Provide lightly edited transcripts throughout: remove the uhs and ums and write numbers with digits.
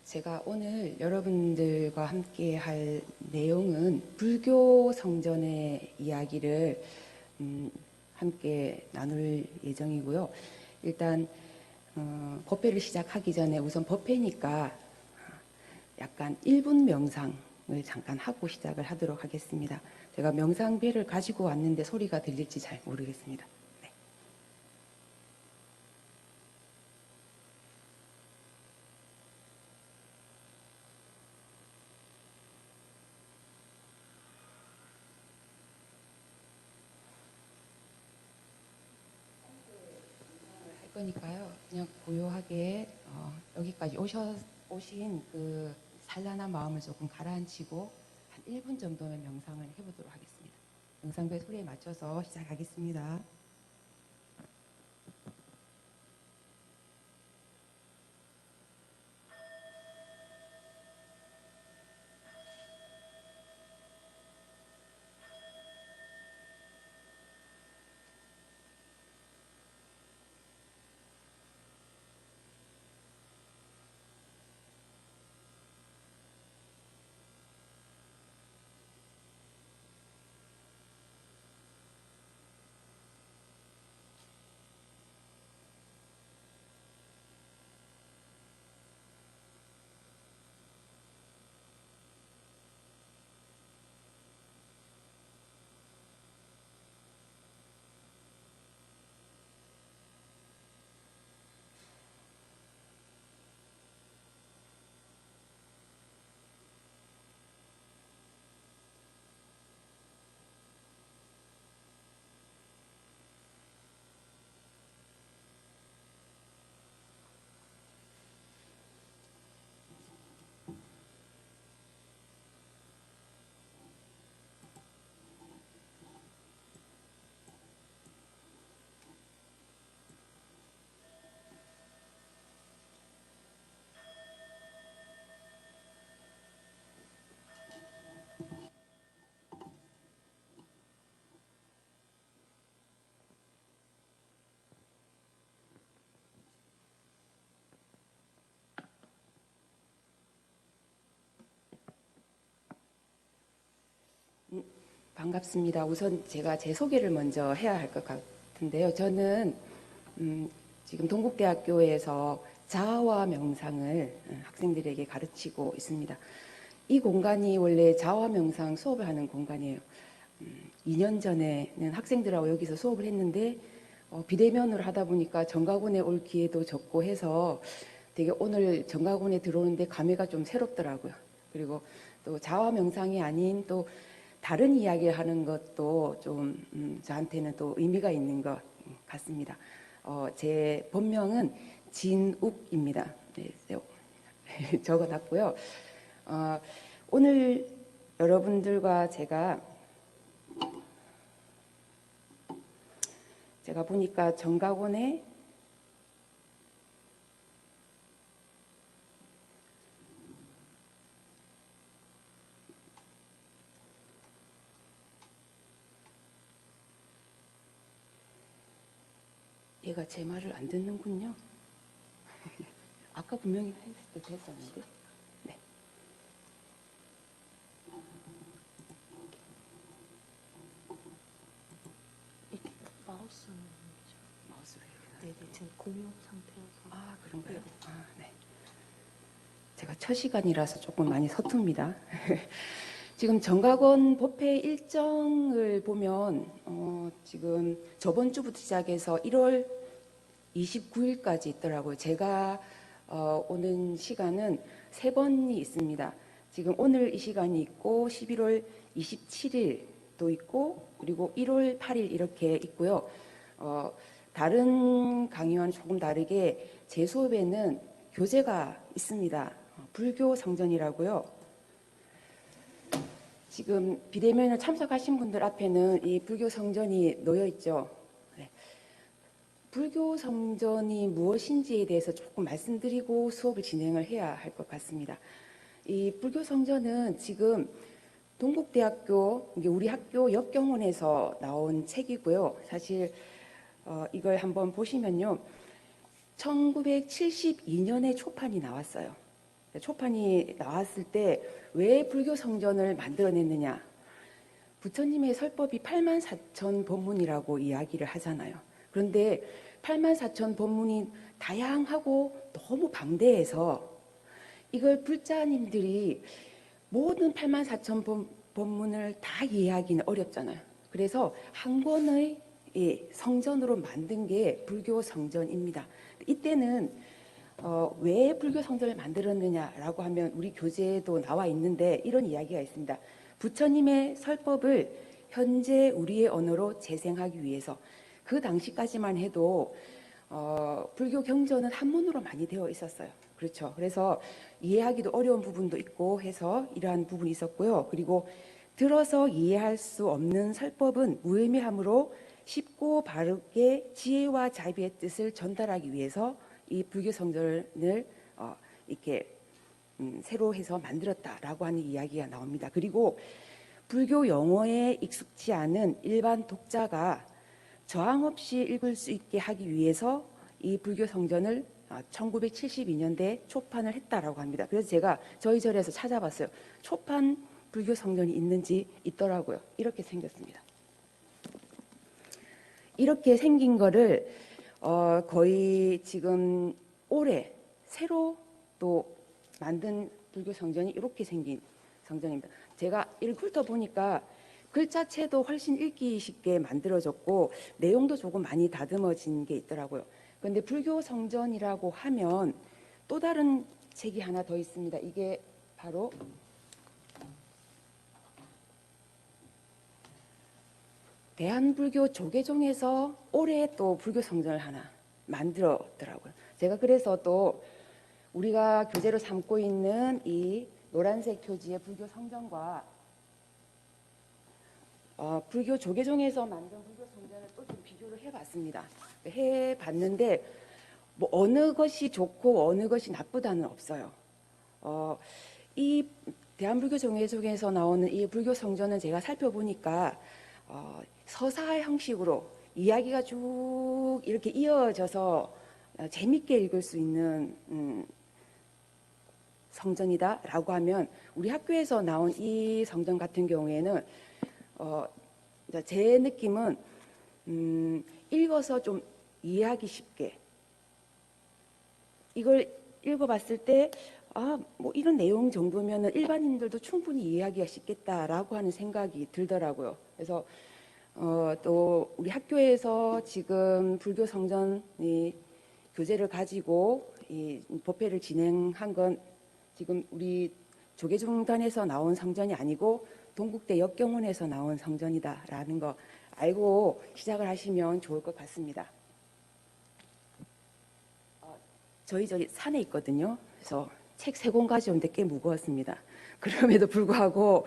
제가 오늘 여러분들과 함께 할 내용은 불교 성전의 이야기를 함께 나눌 예정이고요. 일단 법회를 시작하기 전에 우선 법회니까 약간 1분 명상을 잠깐 하고 시작을 하도록 하겠습니다. 제가 명상배를 가지고 왔는데 소리가 들릴지 잘 모르겠습니다. 할 거니까요. 그냥 고요하게 여기까지 오신 그 산란한 마음을 조금 가라앉히고 한 1분 정도의 명상을 해보도록 하겠습니다. 명상배 소리에 맞춰서 시작하겠습니다. 반갑습니다. 우선 제가 제 소개를 먼저 해야 할 것 같은데요. 저는 지금 동국대학교에서 자아와 명상을 학생들에게 가르치고 있습니다. 이 공간이 원래 자아 명상 수업을 하는 공간이에요. 2년 전에는 학생들하고 여기서 수업을 했는데 비대면으로 하다 보니까 정각원에 올 기회도 적고 해서 되게 오늘 정각원에 들어오는데 감회가 좀 새롭더라고요. 그리고 또 자아 명상이 아닌 또 다른 이야기를 하는 것도 좀 저한테는 또 의미가 있는 것 같습니다. 제 본명은 진욱입니다. 네, 적어놨고요. 오늘 여러분들과 제가 보니까 정각원에 얘가 제 말을 안 듣는군요. 아까 분명히 했을 때 했었는데. 네. 마우스로 네, 지금 공유 상태여서. 아, 그런가요? 아, 네. 제가 첫 시간이라서 조금 많이 서툽니다. 지금 정각원 법회 일정을 보면 지금 저번 주부터 시작해서 1월 29일까지 있더라고요. 제가 오는 시간은 3번이 있습니다. 지금 오늘 이 시간이 있고 11월 27일도 있고 그리고 1월 8일 이렇게 있고요. 다른 강의와는 조금 다르게 제 수업에는 교재가 있습니다. 불교 성전이라고요. 지금 비대면에 참석하신 분들 앞에는 이 불교 성전이 놓여 있죠. 네. 불교 성전이 무엇인지에 대해서 조금 말씀드리고 수업을 진행을 해야 할 것 같습니다. 이 불교 성전은 지금 동국대학교, 우리 학교 역경원에서 나온 책이고요. 사실 이걸 한번 보시면요. 1972년에 초판이 나왔어요. 초판이 나왔을 때 왜 불교 성전을 만들어냈느냐. 부처님의 설법이 84,000 법문이라고 이야기를 하잖아요. 그런데 84,000 법문이 다양하고 너무 방대해서 이걸 불자님들이 모든 84,000 법문을 다 이해하기는 어렵잖아요. 그래서 한 권의 성전으로 만든 게 불교 성전입니다. 이때는 왜 불교 성전을 만들었느냐라고 하면 우리 교재에도 나와 있는데 이런 이야기가 있습니다. 부처님의 설법을 현재 우리의 언어로 재생하기 위해서. 그 당시까지만 해도 불교 경전은 한문으로 많이 되어 있었어요. 그렇죠. 그래서 이해하기도 어려운 부분도 있고 해서 이러한 부분이 있었고요. 그리고 들어서 이해할 수 없는 설법은 무의미함으로 쉽고 바르게 지혜와 자비의 뜻을 전달하기 위해서 이 불교 성전을 이렇게 새로 해서 만들었다라고 하는 이야기가 나옵니다. 그리고 불교 용어에 익숙치 않은 일반 독자가 저항 없이 읽을 수 있게 하기 위해서 이 불교 성전을 1972년대에 초판을 했다라고 합니다. 그래서 제가 저희 절에서 찾아봤어요. 초판 불교 성전이 있는지 있더라고요. 이렇게 생겼습니다. 이렇게 생긴 거를 거의 지금 올해 새로 또 만든 불교 성전이 이렇게 생긴 성전입니다. 제가 훑어 보니까 글자체도 훨씬 읽기 쉽게 만들어졌고 내용도 조금 많이 다듬어진 게 있더라고요. 그런데 불교 성전이라고 하면 또 다른 책이 하나 더 있습니다. 이게 바로 대한불교 조계종에서 올해 또 불교 성전을 하나 만들었더라고요. 제가 그래서 또 우리가 교재로 삼고 있는 이 노란색 표지의 불교 성전과 불교 조계종에서 만든 불교 성전을 또 좀 비교를 해봤습니다. 해봤는데 뭐 어느 것이 좋고 어느 것이 나쁘다는 없어요. 이 대한불교 조계종에서 나오는 이 불교 성전은 제가 살펴보니까 서사 형식으로 이야기가 쭉 이렇게 이어져서 재밌게 읽을 수 있는 성전이다라고 하면 우리 학교에서 나온 이 성전 같은 경우에는 제 느낌은 읽어서 좀 이해하기 쉽게 이걸 읽어봤을 때 뭐 이런 내용 정도면 일반인들도 충분히 이해하기가 쉽겠다라고 하는 생각이 들더라고요. 그래서 또 우리 학교에서 지금 불교 성전 교재를 가지고 이 법회를 진행한 건 지금 우리 조계종단에서 나온 성전이 아니고 동국대 역경원에서 나온 성전이다라는 거 알고 시작을 하시면 좋을 것 같습니다. 저희 저기 산에 있거든요. 그래서 책 3권 가져오는데 꽤 무거웠습니다. 그럼에도 불구하고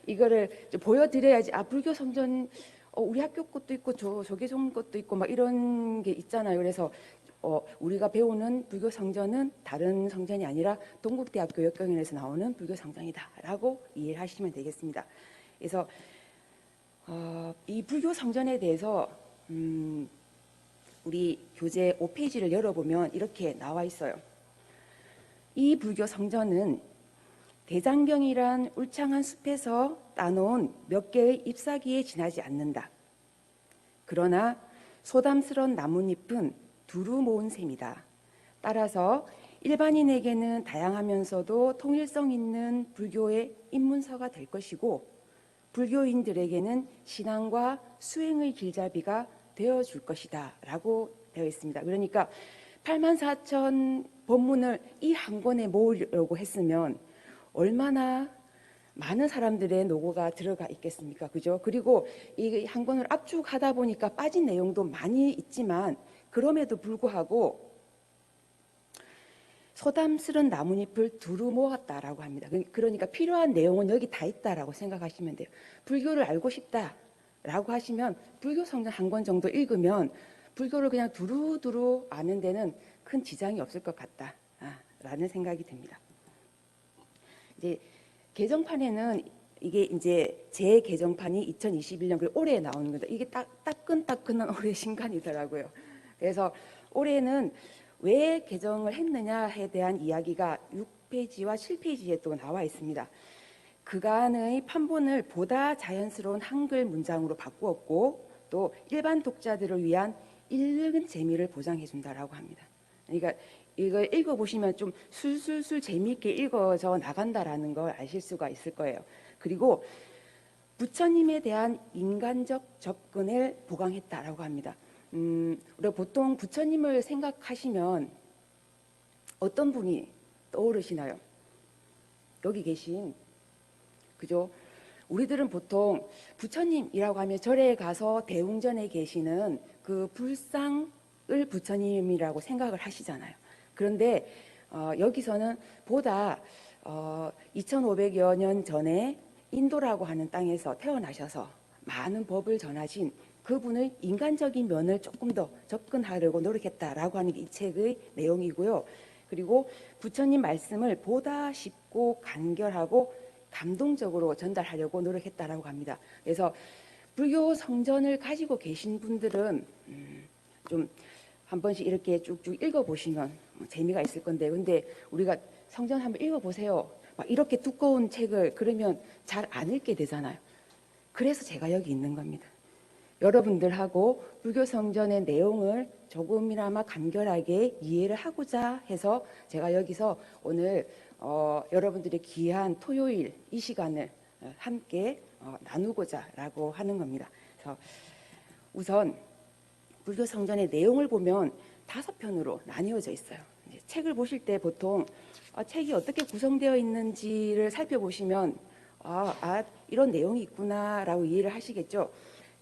이거를 좀 보여드려야지 불교 성전 우리 학교 것도 있고 조계종 것도 있고 막 이런 게 있잖아요. 그래서 우리가 배우는 불교 성전은 다른 성전이 아니라 동국대학교 역경원에서 나오는 불교 성전이다라고 이해를 하시면 되겠습니다. 그래서 이 불교 성전에 대해서 우리 교재 5페이지를 열어보면 이렇게 나와 있어요. 이 불교 성전은 대장경이란 울창한 숲에서 따놓은 몇 개의 잎사귀에 지나지 않는다. 그러나 소담스런 나뭇잎은 두루 모은 셈이다. 따라서 일반인에게는 다양하면서도 통일성 있는 불교의 입문서가 될 것이고 불교인들에게는 신앙과 수행의 길잡이가 되어줄 것이다 라고 되어 있습니다. 그러니까 84,000 법문을 이 한 권에 모으려고 했으면 얼마나 많은 사람들의 노고가 들어가 있겠습니까? 그죠? 그리고 이 한 권을 압축하다 보니까 빠진 내용도 많이 있지만 그럼에도 불구하고 소담스런 나뭇잎을 두루 모았다라고 합니다. 그러니까 필요한 내용은 여기 다 있다라고 생각하시면 돼요. 불교를 알고 싶다라고 하시면 불교 성전 한 권 정도 읽으면 불교를 그냥 두루두루 아는 데는 큰 지장이 없을 것 같다라는 생각이 듭니다. 이제 개정판에는 이게 이제 제 개정판이 2021년 올해 나오는 겁니다. 이게 따끈따끈한 올해 신간이더라고요. 그래서 올해는 왜 개정을 했느냐에 대한 이야기가 6페이지와 7페이지에 또 나와 있습니다. 그간의 판본을 보다 자연스러운 한글 문장으로 바꾸었고 또 일반 독자들을 위한 읽는 재미를 보장해 준다라고 합니다. 그러니까 이걸 읽어보시면 좀 술술술 재미있게 읽어져 나간다라는 걸 아실 수가 있을 거예요. 그리고 부처님에 대한 인간적 접근을 보강했다라고 합니다. 우리가 보통 부처님을 생각하시면 어떤 분이 떠오르시나요? 여기 계신, 그죠? 우리들은 보통 부처님이라고 하면 절에 가서 대웅전에 계시는 그 불상을 부처님이라고 생각을 하시잖아요. 그런데 여기서는 보다 2500여 년 전에 인도라고 하는 땅에서 태어나셔서 많은 법을 전하신 그분의 인간적인 면을 조금 더 접근하려고 노력했다라고 하는 게 이 책의 내용이고요. 그리고 부처님 말씀을 보다 쉽고 간결하고 감동적으로 전달하려고 노력했다라고 합니다. 그래서 불교 성전을 가지고 계신 분들은 좀 한 번씩 이렇게 쭉쭉 읽어보시면 재미가 있을 건데, 근데 우리가 성전 한번 읽어보세요. 막 이렇게 두꺼운 책을 그러면 잘 안 읽게 되잖아요. 그래서 제가 여기 있는 겁니다. 여러분들하고 불교 성전의 내용을 조금이나마 간결하게 이해를 하고자 해서 제가 여기서 오늘 여러분들의 귀한 토요일 이 시간을 함께 나누고자라고 하는 겁니다. 그래서 우선 불교 성전의 내용을 보면 5편으로 나뉘어져 있어요. 이제 책을 보실 때 보통 책이 어떻게 구성되어 있는지를 살펴보시면 이런 내용이 있구나라고 이해를 하시겠죠.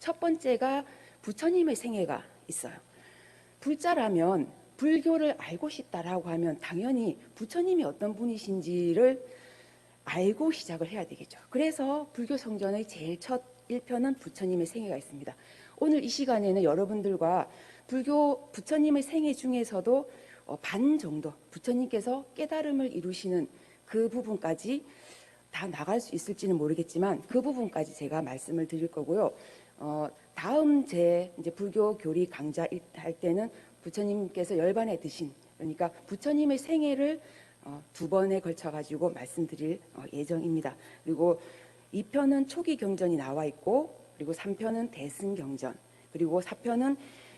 첫 번째가 부처님의 생애가 있어요. 불자라면 불교를 알고 싶다라고 하면 당연히 부처님이 어떤 분이신지를 알고 시작을 해야 되겠죠. 그래서 불교 성전의 제일 첫 1편은 부처님의 생애가 있습니다. 오늘 이 시간에는 여러분들과 불교 부처님의 생애 중에서도 반 정도 부처님께서 깨달음을 이루시는 그 부분까지 다 나갈 수 있을지는 모르겠지만 그 부분까지 제가 말씀을 드릴 거고요. 다음 제 이제 불교 교리 강좌 할 때는 부처님께서 열반에 드신, 그러니까 부처님의 생애를 2번에 걸쳐 가지고 말씀드릴 예정입니다. 그리고 2편은 초기 경전이 나와 있고, 그리고 3편은 대승경전, 그리고 4편은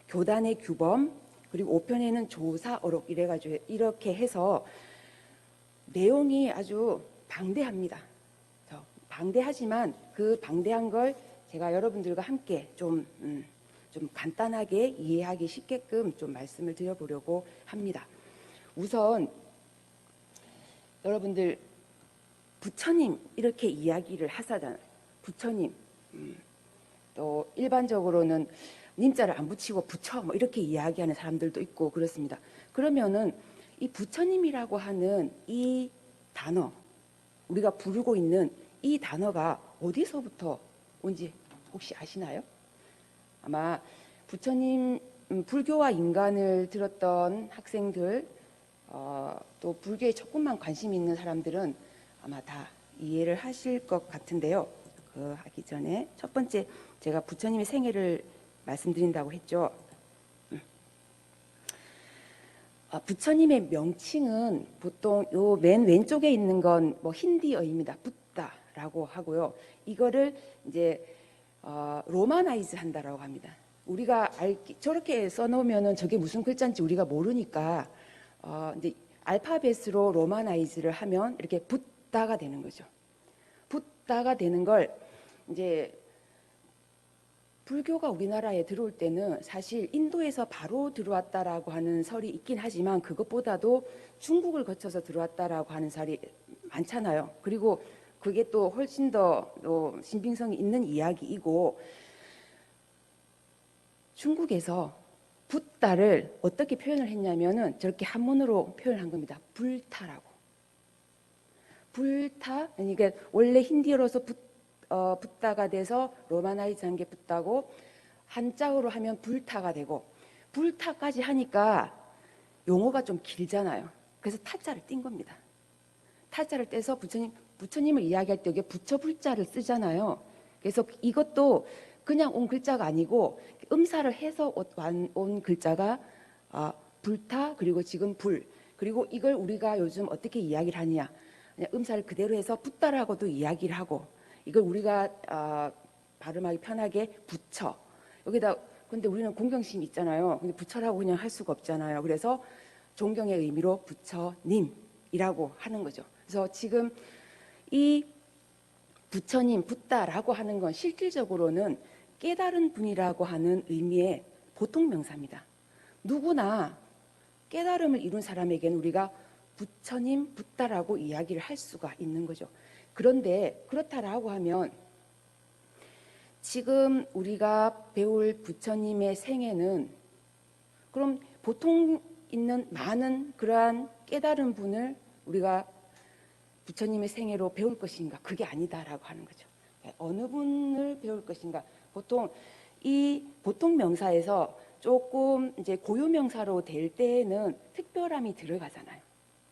교단의 규범, 그리고 5편에는 조사어록 이래가지고 이렇게 해서 내용이 아주 방대합니다. 방대하지만 그 방대한 걸 제가 여러분들과 함께 좀 간단하게 이해하기 쉽게끔 좀 말씀을 드려보려고 합니다. 우선 여러분들 부처님 이렇게 이야기를 하사잖아요. 부처님. 또 일반적으로는 님자를 안 붙이고 부처 뭐 이렇게 이야기하는 사람들도 있고 그렇습니다. 그러면은 이 부처님이라고 하는 이 단어, 우리가 부르고 있는 이 단어가 어디서부터 온지 혹시 아시나요? 아마 부처님, 불교와 인간을 들었던 학생들, 또 불교에 조금만 관심 있는 사람들은 아마 다 이해를 하실 것 같은데요. 그 하기 전에 첫 번째 제가 부처님의 생애를 말씀드린다고 했죠. 부처님의 명칭은 보통 요 맨 왼쪽에 있는 건 뭐 힌디어입니다. 붓다라고 하고요. 이거를 이제 로마나이즈 한다라고 합니다. 우리가 저렇게 써놓으면은 저게 무슨 글자인지 우리가 모르니까 이제 알파벳으로 로마나이즈를 하면 이렇게 붓다가 되는 거죠. 붓다가 되는 걸 이제 불교가 우리나라에 들어올 때는 사실 인도에서 바로 들어왔다라고 하는 설이 있긴 하지만 그것보다도 중국을 거쳐서 들어왔다라고 하는 설이 많잖아요. 그리고 그게 또 훨씬 더 신빙성이 있는 이야기이고, 중국에서 붓다를 어떻게 표현을 했냐면은 저렇게 한문으로 표현한 겁니다. 불타라고. 불타, 그러니까 원래 힌디어로서 붓다가 돼서 로마나이즈한 게 붓다고, 한자어로 하면 불타가 되고, 불타까지 하니까 용어가 좀 길잖아요. 그래서 타자를 띈 겁니다. 타자를 떼서 부처님을 이야기할 때 여기 부처 불자를 쓰잖아요. 그래서 이것도 그냥 온 글자가 아니고 음사를 해서 온 글자가 불타 그리고 지금 불 그리고 이걸 우리가 요즘 어떻게 이야기를 하느냐 그냥 음사를 그대로 해서 붓다라고도 이야기를 하고 이걸 우리가 발음하기 편하게 부처 여기다 근데 우리는 공경심 있잖아요. 근데 부처라고 그냥 할 수가 없잖아요. 그래서 존경의 의미로 부처님이라고 하는 거죠. 그래서 지금 이 부처님, 붓다라고 하는 건 실질적으로는 깨달은 분이라고 하는 의미의 보통 명사입니다. 누구나 깨달음을 이룬 사람에게는 우리가 부처님, 붓다라고 이야기를 할 수가 있는 거죠. 그런데 그렇다라고 하면 지금 우리가 배울 부처님의 생애는 그럼 보통 있는 많은 그러한 깨달은 분을 우리가 부처님의 생애로 배울 것인가? 그게 아니다라고 하는 거죠. 어느 분을 배울 것인가? 보통 이 보통 명사에서 조금 이제 고유 명사로 될 때에는 특별함이 들어가잖아요.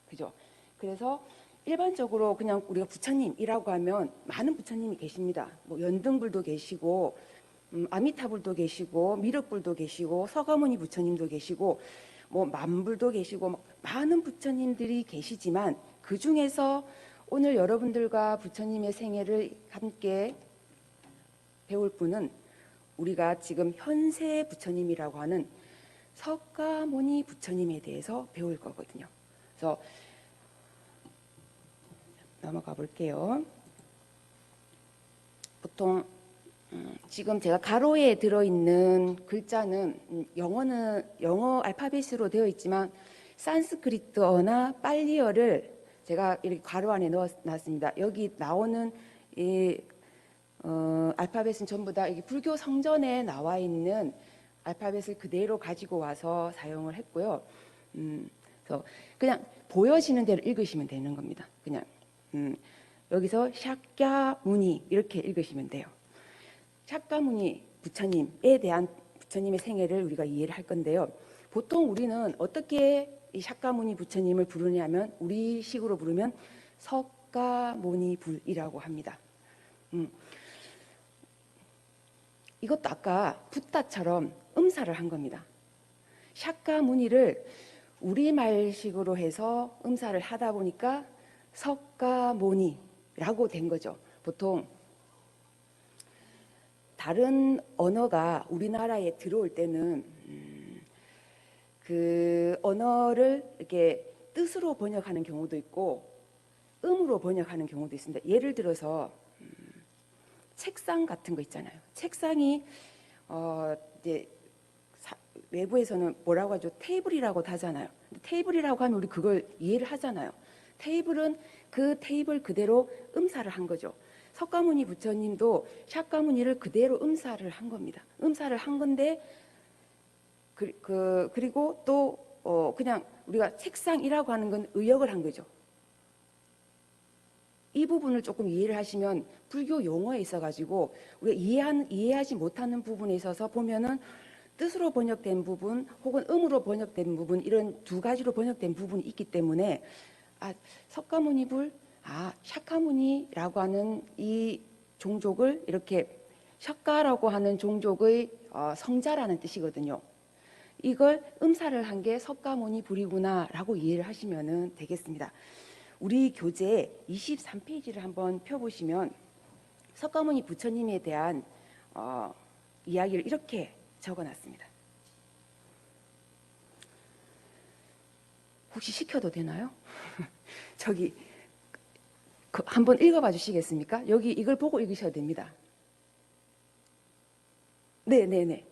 그죠? 그래서 일반적으로 그냥 우리가 부처님이라고 하면 많은 부처님이 계십니다. 뭐 연등불도 계시고 아미타불도 계시고 미륵불도 계시고 서가모니 부처님도 계시고 뭐 만불도 계시고 많은 부처님들이 계시지만 그 중에서 오늘 여러분들과 부처님의 생애를 함께 배울 분은 우리가 지금 현세 부처님이라고 하는 석가모니 부처님에 대해서 배울 거거든요. 그래서 넘어가 볼게요. 보통 지금 제가 가로에 들어있는 글자는 영어 알파벳으로 되어 있지만 산스크리트어나 빨리어를 제가 이렇게 가로 안에 넣어놨습니다. 여기 나오는 이 알파벳은 전부 다 여기 불교 성전에 나와 있는 알파벳을 그대로 가지고 와서 사용을 했고요. 그래서 그냥 보여지는 대로 읽으시면 되는 겁니다. 그냥 여기서 샤꺄무니 이렇게 읽으시면 돼요. 샤꺄무니 부처님에 대한 부처님의 생애를 우리가 이해를 할 건데요. 보통 우리는 어떻게 이 샤꺄무니 부처님을 부르냐면 우리식으로 부르면 석가모니불이라고 합니다. 이것도 아까 붓다처럼 음사를 한 겁니다. 샤꺄무니를 우리말식으로 해서 음사를 하다 보니까 석가모니라고 된 거죠. 보통 다른 언어가 우리나라에 들어올 때는 그 언어를 이렇게 뜻으로 번역하는 경우도 있고 음으로 번역하는 경우도 있습니다. 예를 들어서 책상 같은 거 있잖아요. 책상이 이제 외부에서는 뭐라고 하죠? 테이블이라고도 하잖아요. 테이블이라고 하면 우리 그걸 이해를 하잖아요. 테이블은 그 테이블 그대로 음사를 한 거죠. 석가모니 부처님도 샤꺄무니를 그대로 음사를 한 겁니다. 음사를 한 건데 그리고 또 그냥 우리가 책상이라고 하는 건 의역을 한 거죠. 이 부분을 조금 이해를 하시면 불교 용어에 있어가지고 우리가 이해하지 못하는 부분에 있어서 보면은 뜻으로 번역된 부분 혹은 음으로 번역된 부분 이런 두 가지로 번역된 부분이 있기 때문에 석가모니불 샤꺄무니라고 하는 이 종족을 이렇게 샤카라고 하는 종족의 성자라는 뜻이거든요. 이걸 음사를 한 게 석가모니불이구나라고 이해를 하시면 되겠습니다. 우리 교재 23페이지를 한번 펴보시면 석가모니 부처님에 대한 이야기를 이렇게 적어놨습니다. 혹시 시켜도 되나요? 저기 한번 읽어봐 주시겠습니까? 여기 이걸 보고 읽으셔야 됩니다. 네네네.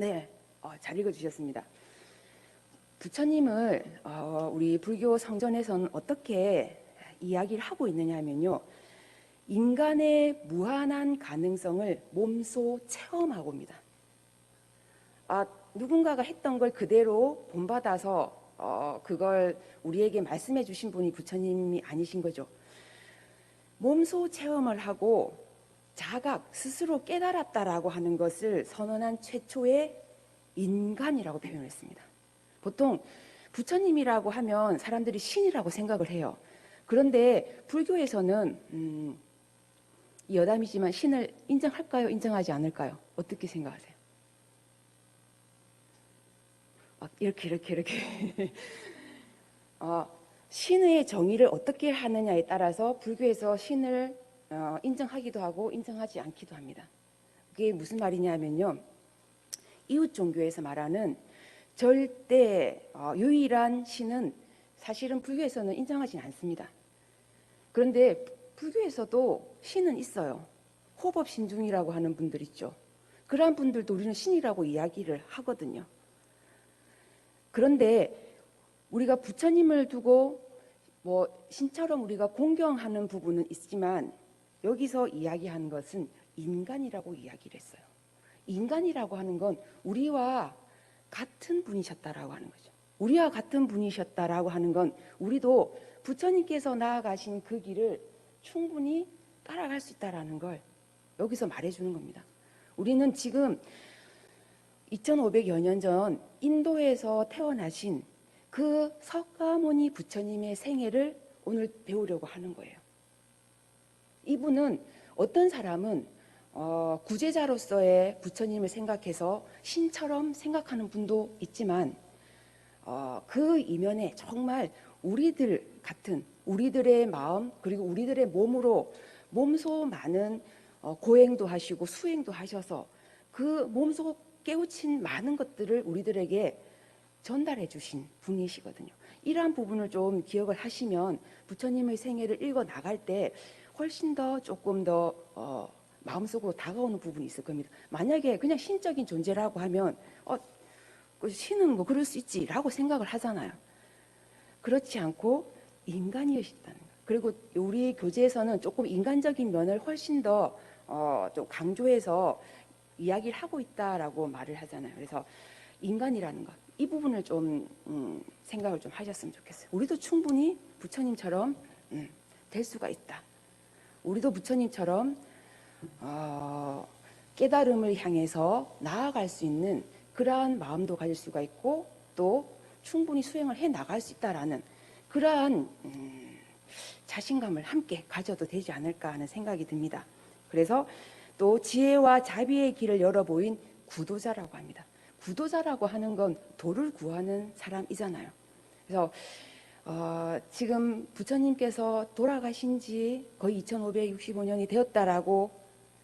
네, 잘 읽어주셨습니다. 부처님을 우리 불교 성전에서는 어떻게 이야기를 하고 있느냐 하면요. 인간의 무한한 가능성을 몸소 체험하고 옵니다. 누군가가 했던 걸 그대로 본받아서 그걸 우리에게 말씀해 주신 분이 부처님이 아니신 거죠. 몸소 체험을 하고 자각, 스스로 깨달았다라고 하는 것을 선언한 최초의 인간이라고 표현했습니다. 보통 부처님이라고 하면 사람들이 신이라고 생각을 해요. 그런데 불교에서는 여담이지만 신을 인정할까요? 인정하지 않을까요? 어떻게 생각하세요? 이렇게 신의 정의를 어떻게 하느냐에 따라서 불교에서 신을 인정하기도 하고 인정하지 않기도 합니다. 그게 무슨 말이냐면요, 이웃 종교에서 말하는 절대 유일한 신은 사실은 불교에서는 인정하지 않습니다. 그런데 불교에서도 신은 있어요. 호법신중이라고 하는 분들 있죠. 그러한 분들도 우리는 신이라고 이야기를 하거든요. 그런데 우리가 부처님을 두고 신처럼 우리가 공경하는 부분은 있지만 여기서 이야기하는 것은 인간이라고 이야기를 했어요. 인간이라고 하는 건 우리와 같은 분이셨다라고 하는 거죠. 우리와 같은 분이셨다라고 하는 건 우리도 부처님께서 나아가신 그 길을 충분히 따라갈 수 있다라는 걸 여기서 말해주는 겁니다. 우리는 지금 2500여 년 전 인도에서 태어나신 그 석가모니 부처님의 생애를 오늘 배우려고 하는 거예요. 이분은 어떤 사람은 구제자로서의 부처님을 생각해서 신처럼 생각하는 분도 있지만 그 이면에 정말 우리들 같은 우리들의 마음 그리고 우리들의 몸으로 몸소 많은 고행도 하시고 수행도 하셔서 그 몸소 깨우친 많은 것들을 우리들에게 전달해 주신 분이시거든요. 이러한 부분을 좀 기억을 하시면 부처님의 생애를 읽어 나갈 때 훨씬 더 조금 더 마음속으로 다가오는 부분이 있을 겁니다. 만약에 그냥 신적인 존재라고 하면 그 신은 뭐 그럴 수 있지라고 생각을 하잖아요. 그렇지 않고 인간이시다는 거예요. 그리고 우리 교재에서는 조금 인간적인 면을 훨씬 더 좀 강조해서 이야기를 하고 있다라고 말을 하잖아요. 그래서 인간이라는 것, 이 부분을 좀 생각을 좀 하셨으면 좋겠어요. 우리도 충분히 부처님처럼 될 수가 있다. 우리도 부처님처럼 깨달음을 향해서 나아갈 수 있는 그러한 마음도 가질 수가 있고 또 충분히 수행을 해 나갈 수 있다라는 그러한 자신감을 함께 가져도 되지 않을까 하는 생각이 듭니다. 그래서 또 지혜와 자비의 길을 열어 보인 구도자라고 합니다. 구도자라고 하는 건 도를 구하는 사람이잖아요. 그래서 지금 부처님께서 돌아가신 지 거의 2565년이 되었다라고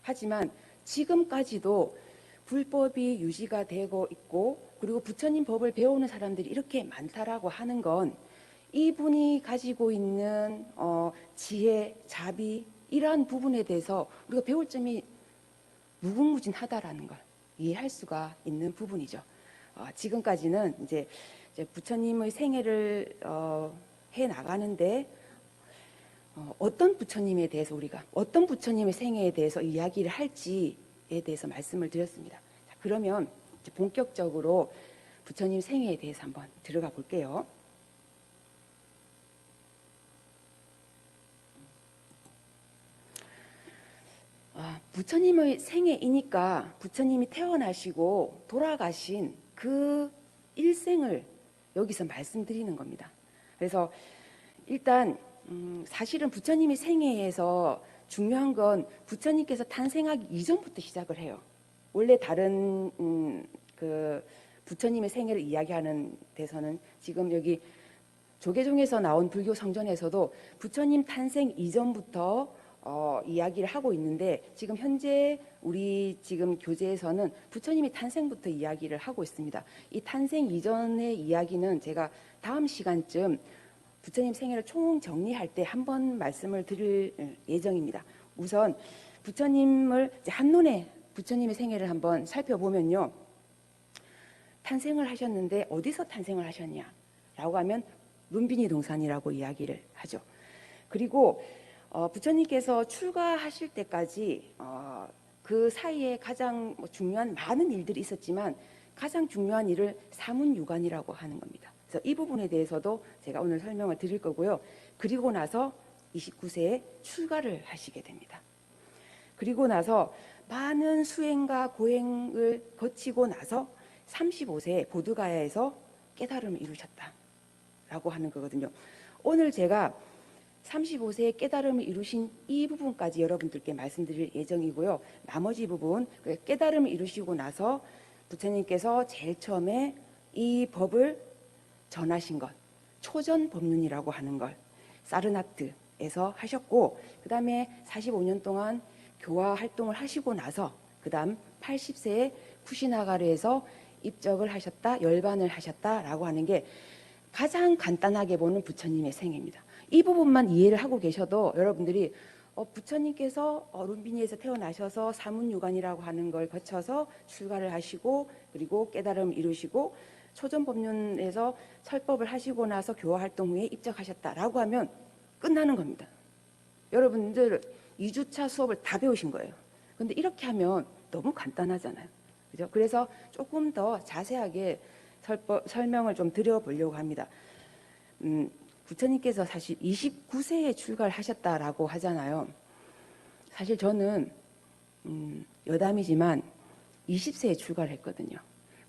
하지만 지금까지도 불법이 유지가 되고 있고 그리고 부처님 법을 배우는 사람들이 이렇게 많다라고 하는 건 이분이 가지고 있는 지혜, 자비 이러한 부분에 대해서 우리가 배울 점이 무궁무진하다라는 걸 이해할 수가 있는 부분이죠. 지금까지는 이제 부처님의 생애를 해 나가는데 어떤 부처님에 대해서 우리가 어떤 부처님의 생애에 대해서 이야기를 할지에 대해서 말씀을 드렸습니다. 자, 그러면 이제 본격적으로 부처님 생애에 대해서 한번 들어가 볼게요. 부처님의 생애이니까 부처님이 태어나시고 돌아가신 그 일생을 여기서 말씀드리는 겁니다. 그래서 일단 사실은 부처님의 생애에서 중요한 건 부처님께서 탄생하기 이전부터 시작을 해요. 원래 다른 그 부처님의 생애를 이야기하는 데서는 지금 여기 조계종에서 나온 불교 성전에서도 부처님 탄생 이전부터 이야기를 하고 있는데 지금 현재 우리 지금 교재에서는 부처님이 탄생부터 이야기를 하고 있습니다. 이 탄생 이전의 이야기는 제가 다음 시간쯤 부처님 생애를 총 정리할 때 한번 말씀을 드릴 예정입니다. 우선 부처님을 한눈에 부처님의 생애를 한번 살펴보면요. 탄생을 하셨는데 어디서 탄생을 하셨냐라고 하면 룸비니 동산이라고 이야기를 하죠. 그리고 부처님께서 출가하실 때까지 그 사이에 가장 중요한 많은 일들이 있었지만 가장 중요한 일을 사문유관이라고 하는 겁니다. 그래서 이 부분에 대해서도 제가 오늘 설명을 드릴 거고요. 그리고 나서 29세에 출가를 하시게 됩니다. 그리고 나서 많은 수행과 고행을 거치고 나서 35세에 보드가야에서 깨달음을 이루셨다라고 하는 거거든요. 오늘 제가 35세에 깨달음을 이루신 이 부분까지 여러분들께 말씀드릴 예정이고요. 나머지 부분, 깨달음을 이루시고 나서 부처님께서 제일 처음에 이 법을 전하신 것, 초전법륜이라고 하는 걸 사르나트에서 하셨고, 그 다음에 45년 동안 교화 활동을 하시고 나서 그 다음 80세에 쿠시나가르에서 입적을 하셨다, 열반을 하셨다라고 하는 게 가장 간단하게 보는 부처님의 생애입니다. 이 부분만 이해를 하고 계셔도 여러분들이 부처님께서 룸비니에서 태어나셔서 사문유관이라고 하는 걸 거쳐서 출가를 하시고 그리고 깨달음을 이루시고 초전법륜에서 설법을 하시고 나서 교화활동 후에 입적하셨다라고 하면 끝나는 겁니다. 여러분들 2주차 수업을 다 배우신 거예요. 근데 이렇게 하면 너무 간단하잖아요. 그죠? 그래서 조금 더 자세하게 설명을 좀 드려보려고 합니다. 부처님께서 사실 29세에 출가를 하셨다라고 하잖아요. 사실 저는 여담이지만 20세에 출가를 했거든요.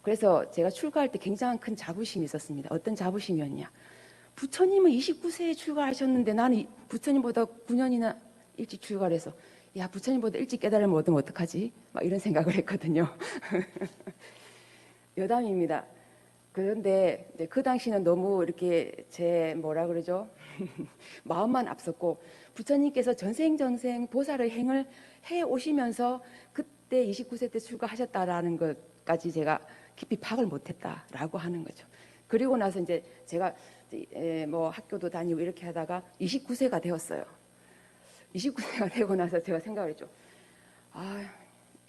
그래서 제가 출가할 때 굉장히 큰 자부심이 있었습니다. 어떤 자부심이었냐? 부처님은 29세에 출가하셨는데 나는 부처님보다 9년이나 일찍 출가를 해서 야, 부처님보다 일찍 깨달음을 얻으면 어떡하지? 막 이런 생각을 했거든요. 여담입니다. 그런데 그 당시는 너무 이렇게 제 뭐라 그러죠? 마음만 앞섰고 부처님께서 전생전생 보살의 행을 해 오시면서 그때 29세 때 출가하셨다라는 것까지 제가 깊이 파악을 못했다라고 하는 거죠. 그리고 나서 이제 제가 뭐 학교도 다니고 이렇게 하다가 29세가 되었어요. 29세가 되고 나서 제가 생각을 했죠.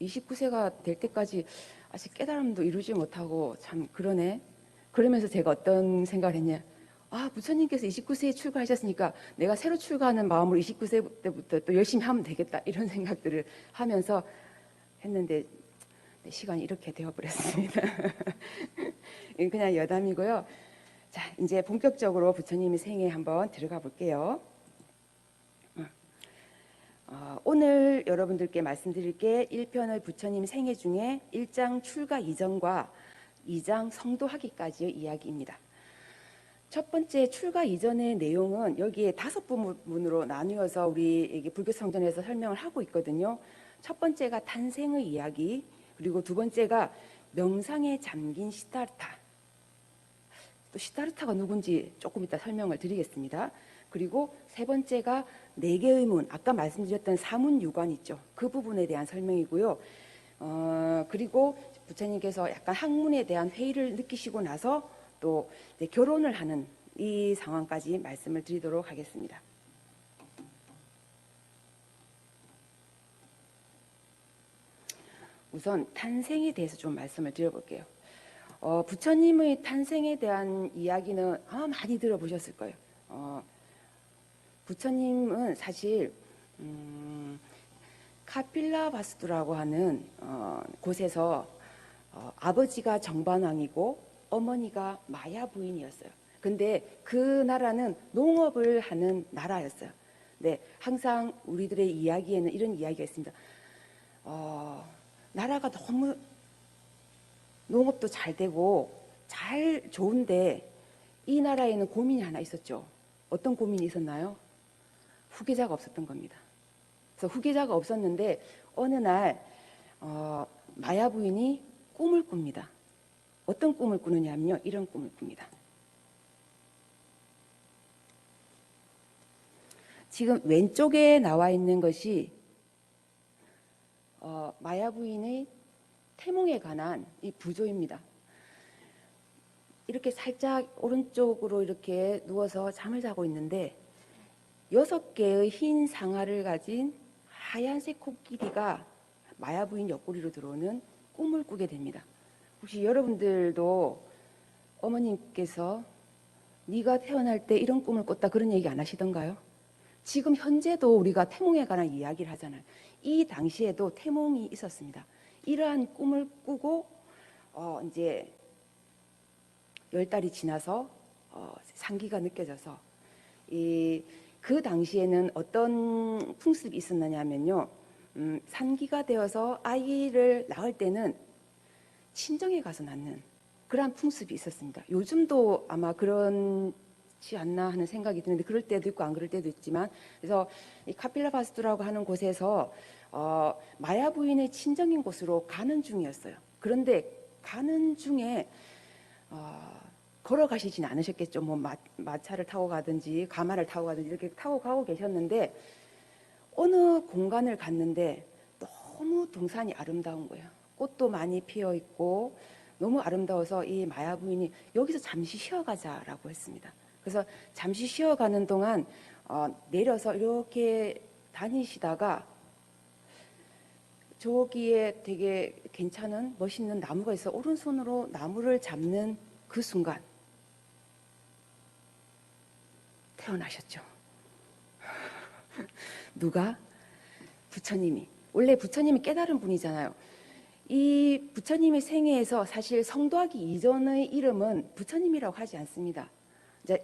29세가 될 때까지 아직 깨달음도 이루지 못하고 참 그러네. 그러면서 제가 어떤 생각을 했냐. 부처님께서 29세에 출가하셨으니까 내가 새로 출가하는 마음으로 29세 때부터 또 열심히 하면 되겠다. 이런 생각들을 하면서 했는데 시간이 이렇게 되어버렸습니다. 그냥 여담이고요. 자, 이제 본격적으로 부처님의 생애 한번 들어가 볼게요. 오늘 여러분들께 말씀드릴 게 1편의 부처님 생애 중에 1장 출가 이전과 2장 성도하기까지의 이야기입니다. 첫 번째 출가 이전의 내용은 여기에 5부문으로 나누어서 우리 불교 성전에서 설명을 하고 있거든요. 첫 번째가 탄생의 이야기, 그리고 두 번째가 명상에 잠긴 시다르타. 또 시다르타가 누군지 조금 이따 설명을 드리겠습니다. 그리고 세 번째가 4개의 문, 아까 말씀드렸던 사문유관 있죠. 그 부분에 대한 설명이고요. 그리고 부처님께서 약간 학문에 대한 회의를 느끼시고 나서 또 결혼을 하는 이 상황까지 말씀을 드리도록 하겠습니다. 우선 탄생에 대해서 좀 말씀을 드려볼게요. 부처님의 탄생에 대한 이야기는 아마 많이 들어보셨을 거예요. 부처님은 사실 카필라바스두라고 하는 곳에서 아버지가 정반왕이고 어머니가 마야 부인이었어요. 근데 그 나라는 농업을 하는 나라였어요. 네, 항상 우리들의 이야기에는 이런 이야기가 있습니다. 나라가 너무 농업도 잘 되고 잘 좋은데 이 나라에는 고민이 하나 있었죠. 어떤 고민이 있었나요? 후계자가 없었던 겁니다. 그래서 후계자가 없었는데 어느 날 마야 부인이 꿈을 꿉니다. 어떤 꿈을 꾸느냐면요, 이런 꿈을 꿉니다. 지금 왼쪽에 나와 있는 것이 마야 부인의 태몽에 관한 이 부조입니다. 이렇게 살짝 오른쪽으로 이렇게 누워서 잠을 자고 있는데 6개의 흰 상아를 가진 하얀색 코끼리가 마야 부인 옆구리로 들어오는 꿈을 꾸게 됩니다. 혹시 여러분들도 어머님께서 네가 태어날 때 이런 꿈을 꿨다 그런 얘기 안 하시던가요? 지금 현재도 우리가 태몽에 관한 이야기를 하잖아요. 이 당시에도 태몽이 있었습니다. 이러한 꿈을 꾸고 이제 10달이 지나서 상기가 느껴져서 그 당시에는 어떤 풍습이 있었느냐면요. 산기가 되어서 아이를 낳을 때는 친정에 가서 낳는 그러한 풍습이 있었습니다. 요즘도 아마 그렇지 않나 하는 생각이 드는데 그럴 때도 있고 안 그럴 때도 있지만 그래서 이 카필라 바스투라고 하는 곳에서 마야 부인의 친정인 곳으로 가는 중이었어요. 그런데 가는 중에 걸어가시진 않으셨겠죠. 뭐 마차를 타고 가든지 가마를 타고 가든지 이렇게 타고 가고 계셨는데 어느 공간을 갔는데 너무 동산이 아름다운 거예요. 꽃도 많이 피어 있고 너무 아름다워서 이 마야 부인이 여기서 잠시 쉬어가자라고 했습니다. 그래서 잠시 쉬어가는 동안 내려서 이렇게 다니시다가 저기에 되게 괜찮은 멋있는 나무가 있어 오른손으로 나무를 잡는 그 순간 태어나셨죠. 누가? 부처님이. 원래 부처님이 깨달은 분이잖아요. 이 부처님의 생애에서 사실 성도하기 이전의 이름은 부처님이라고 하지 않습니다.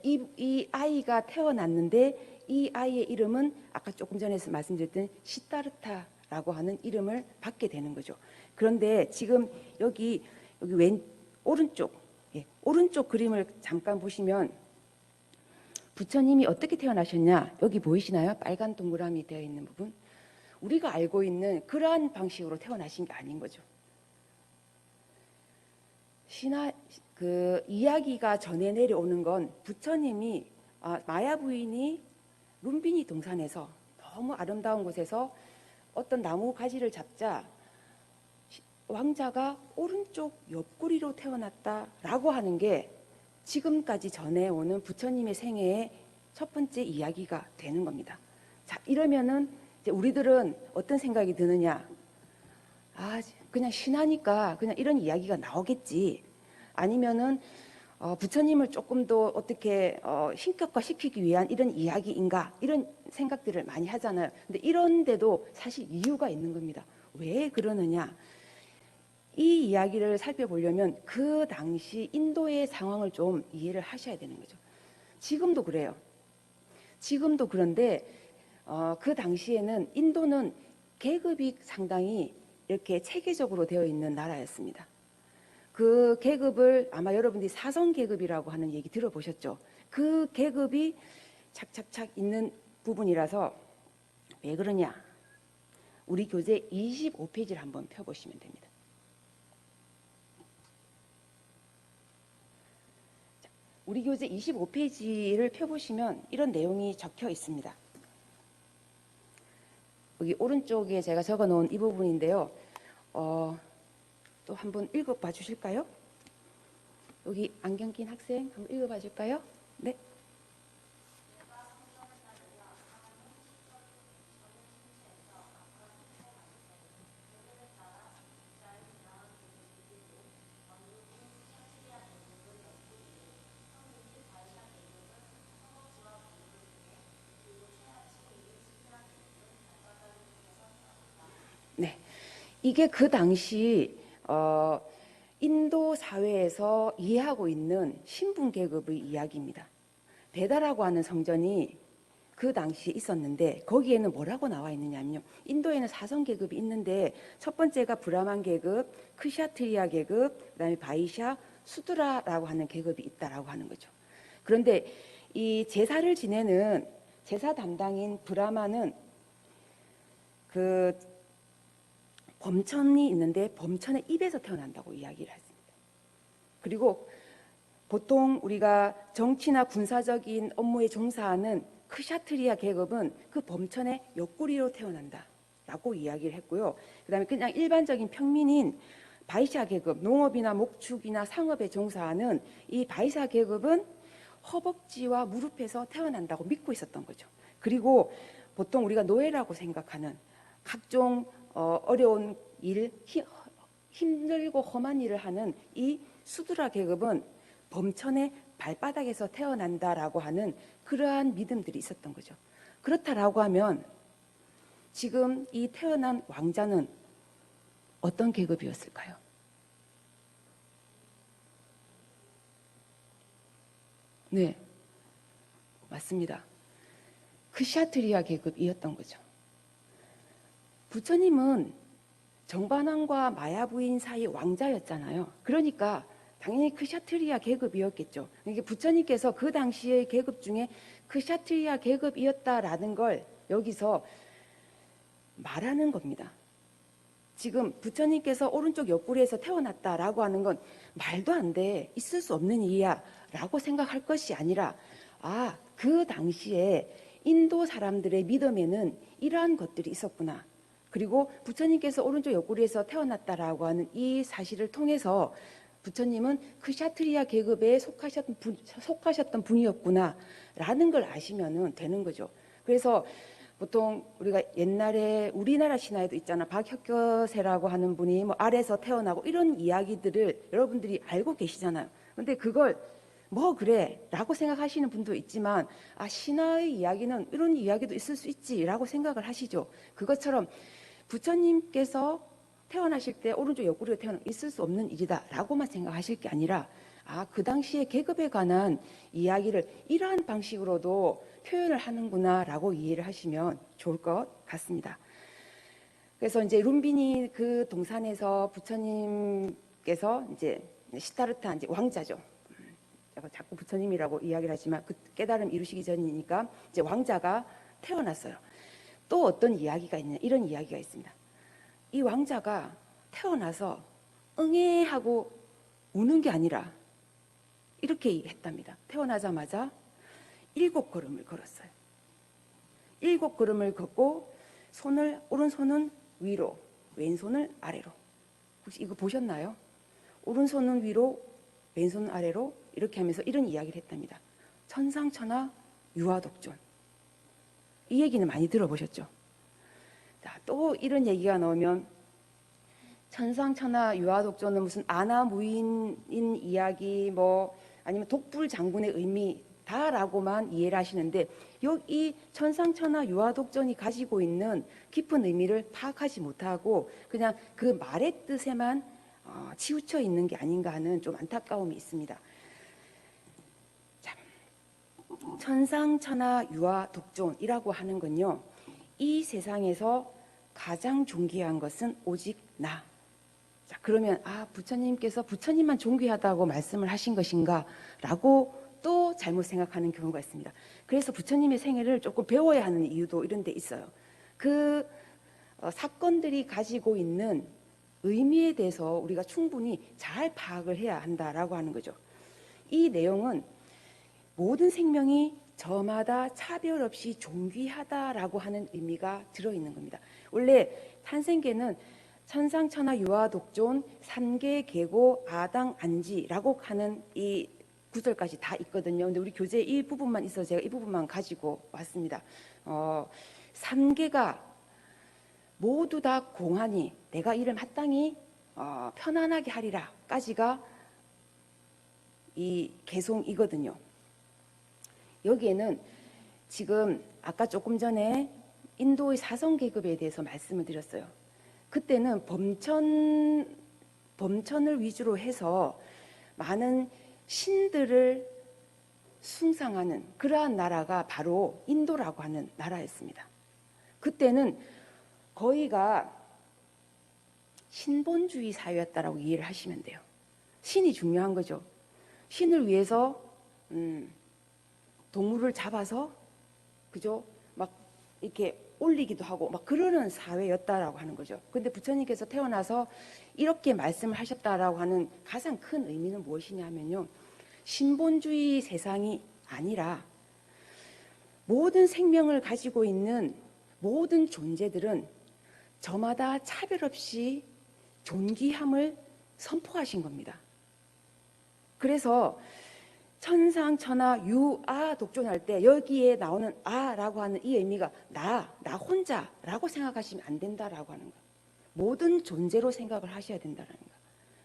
이 아이가 태어났는데 이 아이의 이름은 아까 조금 전에 말씀드렸던 시타르타라고 하는 이름을 받게 되는 거죠. 그런데 지금 여기 오른쪽 오른쪽 그림을 잠깐 보시면 부처님이 어떻게 태어나셨냐 여기 보이시나요? 빨간 동그라미 되어 있는 부분. 우리가 알고 있는 그러한 방식으로 태어나신 게 아닌 거죠. 그 이야기가 전해 내려오는 건 부처님이 마야 부인이 룸비니 동산에서 너무 아름다운 곳에서 어떤 나무 가지를 잡자 왕자가 오른쪽 옆구리로 태어났다라고 하는 게 지금까지 전해오는 부처님의 생애의 첫 번째 이야기가 되는 겁니다. 자, 이러면은 이제 우리들은 어떤 생각이 드느냐? 그냥 신하니까 그냥 이런 이야기가 나오겠지. 아니면은 부처님을 조금 더 어떻게 신격화시키기 위한 이런 이야기인가? 이런 생각들을 많이 하잖아요. 근데 이런데도 사실 이유가 있는 겁니다. 왜 그러느냐? 이 이야기를 살펴보려면 그 당시 인도의 상황을 좀 이해를 하셔야 되는 거죠. 지금도 그래요. 지금도 그런데 그 당시에는 인도는 계급이 상당히 이렇게 체계적으로 되어 있는 나라였습니다. 그 계급을 아마 여러분들이 사성 계급이라고 하는 얘기 들어보셨죠? 그 계급이 착착착 있는 부분이라서 왜 그러냐? 우리 교재 25페이지를 한번 펴보시면 됩니다. 우리 교재 25페이지를 펴보시면 이런 내용이 적혀 있습니다. 여기 오른쪽에 제가 적어놓은 이 부분인데요. 또 한번 읽어봐 주실까요? 여기 안경 낀 학생 한번 읽어봐 줄까요? 네. 네, 이게 그 당시 인도 사회에서 이해하고 있는 신분 계급의 이야기입니다. 베다라고 하는 성전이 그 당시에 있었는데 거기에는 뭐라고 나와 있느냐면요. 인도에는 사성 계급이 있는데 첫 번째가 브라만 계급, 크샤트리아 계급, 그다음에 바이샤, 수드라라고 하는 계급이 있다라고 하는 거죠. 그런데 이 제사를 지내는 제사 담당인 브라만은 그 범천이 있는데 범천의 입에서 태어난다고 이야기를 했습니다. 그리고 보통 우리가 정치나 군사적인 업무에 종사하는 크샤트리아 계급은 그 범천의 옆구리로 태어난다라고 이야기를 했고요. 그다음에 그냥 일반적인 평민인 바이샤 계급, 농업이나 목축이나 상업에 종사하는 이 바이샤 계급은 허벅지와 무릎에서 태어난다고 믿고 있었던 거죠. 그리고 보통 우리가 노예라고 생각하는 각종 어려운 일, 힘들고 험한 일을 하는 이 수드라 계급은 범천의 발바닥에서 태어난다라고 하는 그러한 믿음들이 있었던 거죠. 그렇다라고 하면 지금 이 태어난 왕자는 어떤 계급이었을까요? 네, 맞습니다. 크샤트리아 계급이었던 거죠. 부처님은 정반왕과 마야 부인 사이 왕자였잖아요. 그러니까 당연히 크샤트리아 계급이었겠죠. 이게 부처님께서 그 당시의 계급 중에 크샤트리아 계급이었다라는 걸 여기서 말하는 겁니다. 지금 부처님께서 오른쪽 옆구리에서 태어났다라고 하는 건 말도 안 돼, 있을 수 없는 일이야 라고 생각할 것이 아니라, 아, 그 당시에 인도 사람들의 믿음에는 이러한 것들이 있었구나. 그리고 부처님께서 오른쪽 옆구리에서 태어났다라고 하는 이 사실을 통해서 부처님은 크샤트리아 계급에 속하셨던 분이었구나 라는 걸 아시면 되는 거죠. 그래서 보통 우리가 옛날에 우리나라 신화에도 있잖아. 박혁거세라고 하는 분이 뭐 아래서 태어나고 이런 이야기들을 여러분들이 알고 계시잖아요. 근데 그걸 뭐 그래 라고 생각하시는 분도 있지만, 아, 신화의 이야기는 이런 이야기도 있을 수 있지 라고 생각을 하시죠. 그것처럼 부처님께서 태어나실 때 오른쪽 옆구리가 태어나면 있을 수 없는 일이다 라고만 생각하실 게 아니라, 아, 그 당시의 계급에 관한 이야기를 이러한 방식으로도 표현을 하는구나 라고 이해를 하시면 좋을 것 같습니다. 그래서 이제 룸비니 그 동산에서 부처님께서 이제 시타르타 이제 왕자죠. 자꾸 부처님이라고 이야기를 하지만 그 깨달음 이루시기 전이니까 이제 왕자가 태어났어요. 또 어떤 이야기가 있냐, 이런 이야기가 있습니다. 이 왕자가 태어나서 응애 하고 우는 게 아니라 이렇게 했답니다. 태어나자마자 7걸음을 걸었어요. 7걸음을 걷고 오른손은 위로, 왼손을 아래로. 혹시 이거 보셨나요? 오른손은 위로, 왼손은 아래로 이렇게 하면서 이런 이야기를 했답니다. 천상천하 유아독존. 이 얘기는 많이 들어보셨죠? 자, 또 이런 얘기가 나오면 천상천하 유아독존은 무슨 아나무인인 이야기 뭐 아니면 독불 장군의 의미다라고만 이해를 하시는데, 여기 천상천하 유아독존이 가지고 있는 깊은 의미를 파악하지 못하고 그냥 그 말의 뜻에만 치우쳐 있는 게 아닌가 하는 좀 안타까움이 있습니다. 자, 천상천하 유아독존이라고 하는 건요, 이 세상에서 가장 존귀한 것은 오직 나. 자, 그러면 아, 부처님께서 부처님만 존귀하다고 말씀을 하신 것인가 라고 또 잘못 생각하는 경우가 있습니다. 그래서 부처님의 생애를 조금 배워야 하는 이유도 이런 데 있어요. 그 사건들이 가지고 있는 의미에 대해서 우리가 충분히 잘 파악을 해야 한다라고 하는 거죠. 이 내용은 모든 생명이 저마다 차별 없이 존귀하다라고 하는 의미가 들어있는 겁니다. 원래 탄생계는 천상천하 유아독존 삼계 계고 아당 안지라고 하는 이 구절까지 다 있거든요. 근데 우리 교재에 이 부분만 있어서 제가 이 부분만 가지고 왔습니다. 3개가 모두 다 공하니 내가 이를 마땅히 편안하게 하리라까지가 이 개송이거든요. 여기에는 지금 아까 조금 전에 인도의 사성계급에 대해서 말씀을 드렸어요. 그때는 범천을 위주로 해서 많은 신들을 숭상하는 그러한 나라가 바로 인도라고 하는 나라였습니다. 그때는 거의가 신본주의 사회였다라고 이해를 하시면 돼요. 신이 중요한 거죠. 신을 위해서 동물을 잡아서 그죠? 막 이렇게 올리기도 하고 막 그러는 사회였다라고 하는 거죠. 근데 부처님께서 태어나서 이렇게 말씀을 하셨다라고 하는 가장 큰 의미는 무엇이냐면요, 신본주의 세상이 아니라 모든 생명을 가지고 있는 모든 존재들은 저마다 차별 없이 존귀함을 선포하신 겁니다. 그래서 천상천하 유아 독존할 때 여기에 나오는 아라고 하는 이 의미가 나 혼자라고 생각하시면 안 된다라고 하는 거예요. 모든 존재로 생각을 하셔야 된다는 거예요.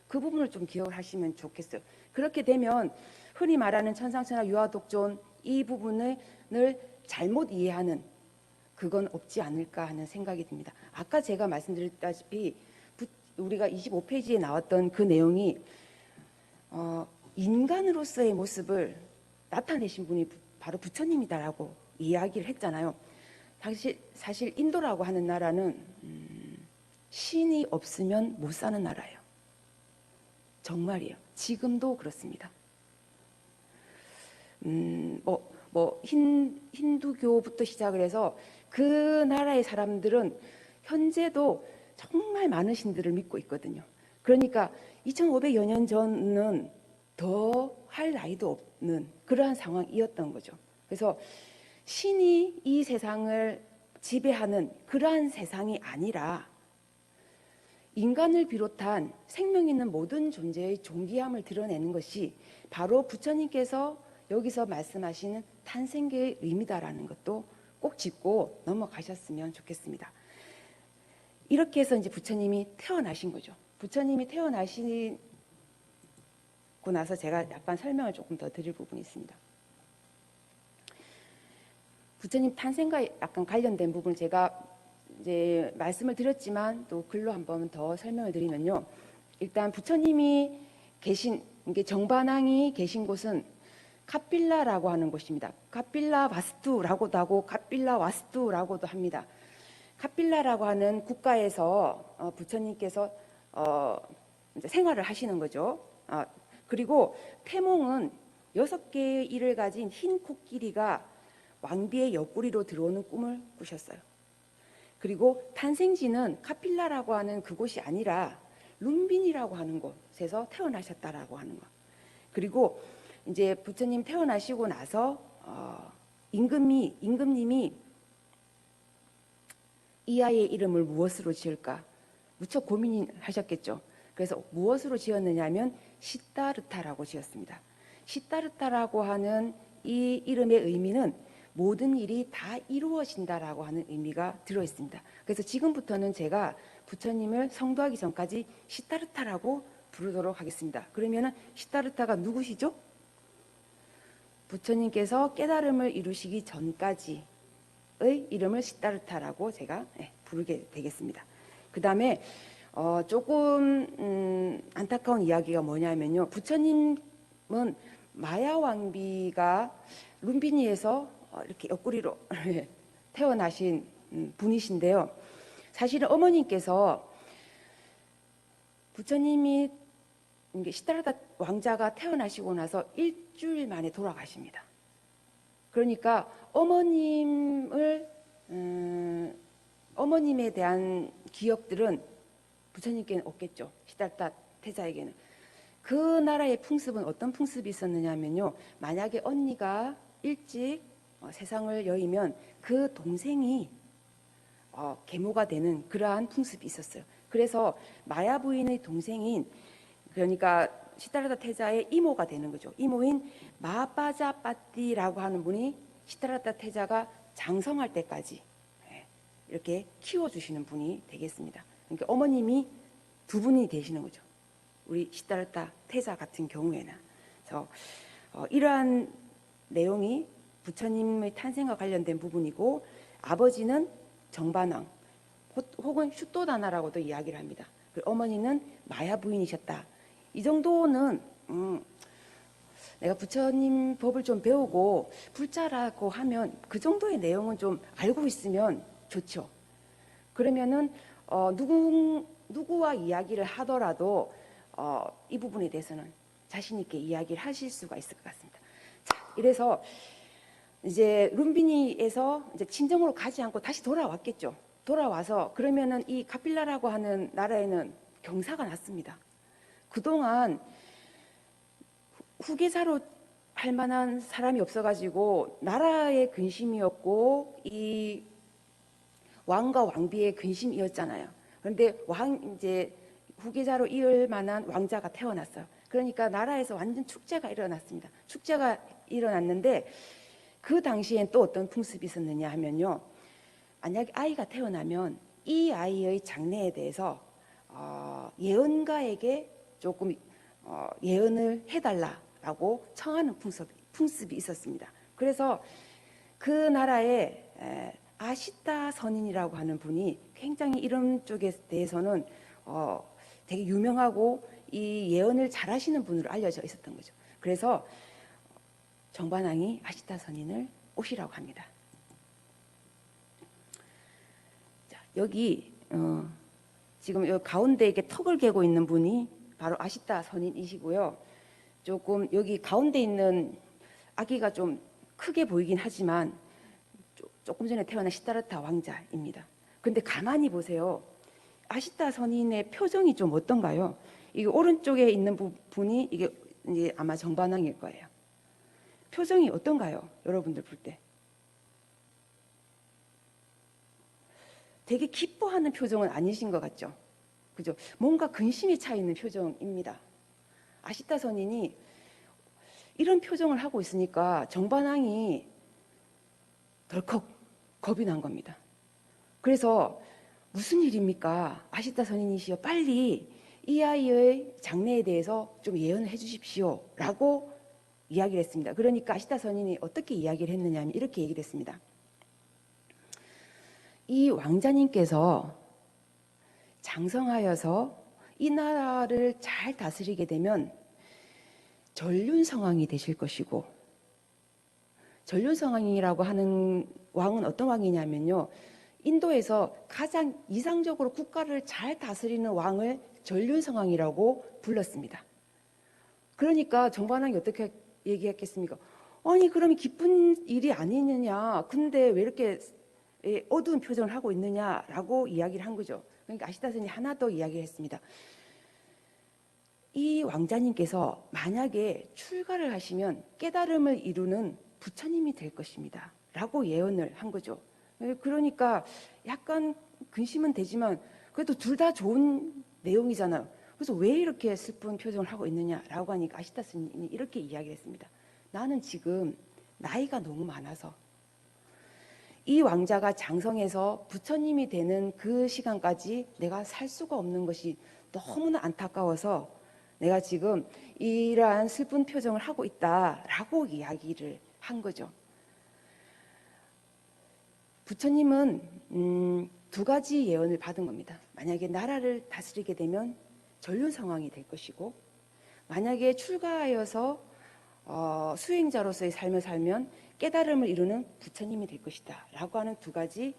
그 부분을 좀 기억을 하시면 좋겠어요. 그렇게 되면 흔히 말하는 천상천하 유아 독존 이 부분을 잘못 이해하는 그건 없지 않을까 하는 생각이 듭니다. 아까 제가 말씀드렸다시피 우리가 25페이지에 나왔던 그 내용이 인간으로서의 모습을 나타내신 분이 바로 부처님이다라고 이야기를 했잖아요. 사실 인도라고 하는 나라는 신이 없으면 못 사는 나라예요. 정말이에요. 지금도 그렇습니다. 힌두교부터 시작을 해서 그 나라의 사람들은 현재도 정말 많은 신들을 믿고 있거든요. 그러니까 2500여 년 전은 더 할 나위도 없는 그러한 상황이었던 거죠. 그래서 신이 이 세상을 지배하는 그러한 세상이 아니라 인간을 비롯한 생명 있는 모든 존재의 존귀함을 드러내는 것이 바로 부처님께서 여기서 말씀하시는 탄생계의 의미다라는 것도 꼭 짚고 넘어가셨으면 좋겠습니다. 이렇게 해서 이제 부처님이 태어나신 거죠. 부처님이 태어나시고 나서 제가 약간 설명을 조금 더 드릴 부분이 있습니다. 부처님 탄생과 약간 관련된 부분을 제가 이제 말씀을 드렸지만 또 글로 한번 더 설명을 드리면요. 일단 부처님이 계신 이게 정반왕이 계신 곳은 카필라라고 하는 곳입니다. 카필라 바스투라고도 하고 카필라 와스투라고도 합니다. 카필라라고 하는 국가에서 부처님께서 이제 생활을 하시는 거죠. 그리고 태몽은 6개의 이를 가진 흰 코끼리가 왕비의 옆구리로 들어오는 꿈을 꾸셨어요. 그리고 탄생지는 카필라라고 하는 그곳이 아니라 룸빈이라고 하는 곳에서 태어나셨다라고 하는 것. 그리고 이제 부처님 태어나시고 나서 임금님이 이 아이의 이름을 무엇으로 지을까 무척 고민하셨겠죠. 그래서 무엇으로 지었느냐면 시타르타라고 지었습니다. 시타르타라고 하는 이 이름의 의미는 모든 일이 다 이루어진다라고 하는 의미가 들어있습니다. 그래서 지금부터는 제가 부처님을 성도하기 전까지 시타르타라고 부르도록 하겠습니다. 그러면은 시타르타가 누구시죠? 부처님께서 깨달음을 이루시기 전까지의 이름을 시타르타라고 제가 부르게 되겠습니다. 그 다음에 조금 안타까운 이야기가 뭐냐면요. 부처님은 마야 왕비가 룸비니에서 이렇게 옆구리로 태어나신 분이신데요. 사실은 어머님께서 부처님이 시타르타 왕자가 태어나시고 나서 일주일 만에 돌아가십니다. 그러니까 어머님에 대한 기억들은 부처님께는 없겠죠. 시타르타 태자에게는. 그 나라의 풍습은 어떤 풍습이 있었느냐면요. 만약에 언니가 일찍 세상을 여의면 그 동생이 계모가 되는 그러한 풍습이 있었어요. 그래서 마야 부인의 동생인 그러니까 시타르타 태자의 이모가 되는 거죠. 이모인 마바자빠띠라고 하는 분이 시타르타 태자가 장성할 때까지 이렇게 키워주시는 분이 되겠습니다. 그러니까 어머님이 두 분이 되시는 거죠. 우리 시타르타 태자 같은 경우에는. 그래서 이러한 내용이 부처님의 탄생과 관련된 부분이고 아버지는 정반왕 혹은 슈토다나라고도 이야기를 합니다. 어머니는 마야 부인이셨다. 이 정도는 내가 부처님 법을 좀 배우고 불자라고 하면 그 정도의 내용은 좀 알고 있으면 좋죠. 그러면은 누구와 이야기를 하더라도 이 부분에 대해서는 자신 있게 이야기를 하실 수가 있을 것 같습니다. 자, 이래서 이제 룸비니에서 이제 친정으로 가지 않고 다시 돌아왔겠죠. 돌아와서 그러면은 이 카필라라고 하는 나라에는 경사가 났습니다. 그동안 후계자로 할 만한 사람이 없어가지고 나라의 근심이었고 이 왕과 왕비의 근심이었잖아요. 그런데 이제 후계자로 이을 만한 왕자가 태어났어요. 그러니까 나라에서 완전 축제가 일어났습니다. 축제가 일어났는데 그 당시엔 또 어떤 풍습이 있었느냐 하면요. 만약에 아이가 태어나면 이 아이의 장래에 대해서 예언가에게 조금 예언을 해달라고 청하는 풍습이 있었습니다. 그래서 그 나라에 아시타 선인이라고 하는 분이 굉장히 이런 쪽에 대해서는 되게 유명하고 이 예언을 잘하시는 분으로 알려져 있었던 거죠. 그래서 정반왕이 아시타 선인을 오시라고 합니다. 자, 여기 지금 요 가운데 이렇게 턱을 개고 있는 분이 바로 아시타 선인이시고요. 조금 여기 가운데 있는 아기가 좀 크게 보이긴 하지만 조금 전에 태어난 시다르타 왕자입니다. 근데 가만히 보세요. 아시타 선인의 표정이 좀 어떤가요? 이게 오른쪽에 있는 분이 이게 이제 아마 정반왕일 거예요. 표정이 어떤가요? 여러분들 볼 때. 되게 기뻐하는 표정은 아니신 것 같죠? 그죠? 뭔가 근심이 차 있는 표정입니다. 아시타 선인이 이런 표정을 하고 있으니까 정반왕이 덜컥 겁이 난 겁니다. 그래서 무슨 일입니까? 아시타 선인이시여, 빨리 이 아이의 장래에 대해서 좀 예언을 해주십시오 라고 이야기를 했습니다. 그러니까 아시타 선인이 어떻게 이야기를 했느냐 하면 이렇게 얘기를 했습니다. 이 왕자님께서 장성하여서 이 나라를 잘 다스리게 되면 전륜성왕이 되실 것이고, 전륜성왕이라고 하는 왕은 어떤 왕이냐면요, 인도에서 가장 이상적으로 국가를 잘 다스리는 왕을 전륜성왕이라고 불렀습니다. 그러니까 정반왕이 어떻게 얘기했겠습니까? 아니 그러면 기쁜 일이 아니느냐, 근데 왜 이렇게 어두운 표정을 하고 있느냐라고 이야기를 한 거죠. 그러니까 아시타 선이 하나 더 이야기를 했습니다. 이 왕자님께서 만약에 출가를 하시면 깨달음을 이루는 부처님이 될 것입니다 라고 예언을 한 거죠. 그러니까 약간 근심은 되지만 그래도 둘 다 좋은 내용이잖아요. 그래서 왜 이렇게 슬픈 표정을 하고 있느냐라고 하니까 아시타 스님이 이렇게 이야기를 했습니다. 나는 지금 나이가 너무 많아서 이 왕자가 장성해서 부처님이 되는 그 시간까지 내가 살 수가 없는 것이 너무나 안타까워서 내가 지금 이러한 슬픈 표정을 하고 있다라고 이야기를 한 거죠. 부처님은 두 가지 예언을 받은 겁니다. 만약에 나라를 다스리게 되면 전륜성왕이 될 것이고, 만약에 출가하여서 수행자로서의 삶을 살면 깨달음을 이루는 부처님이 될 것이다 라고 하는 두 가지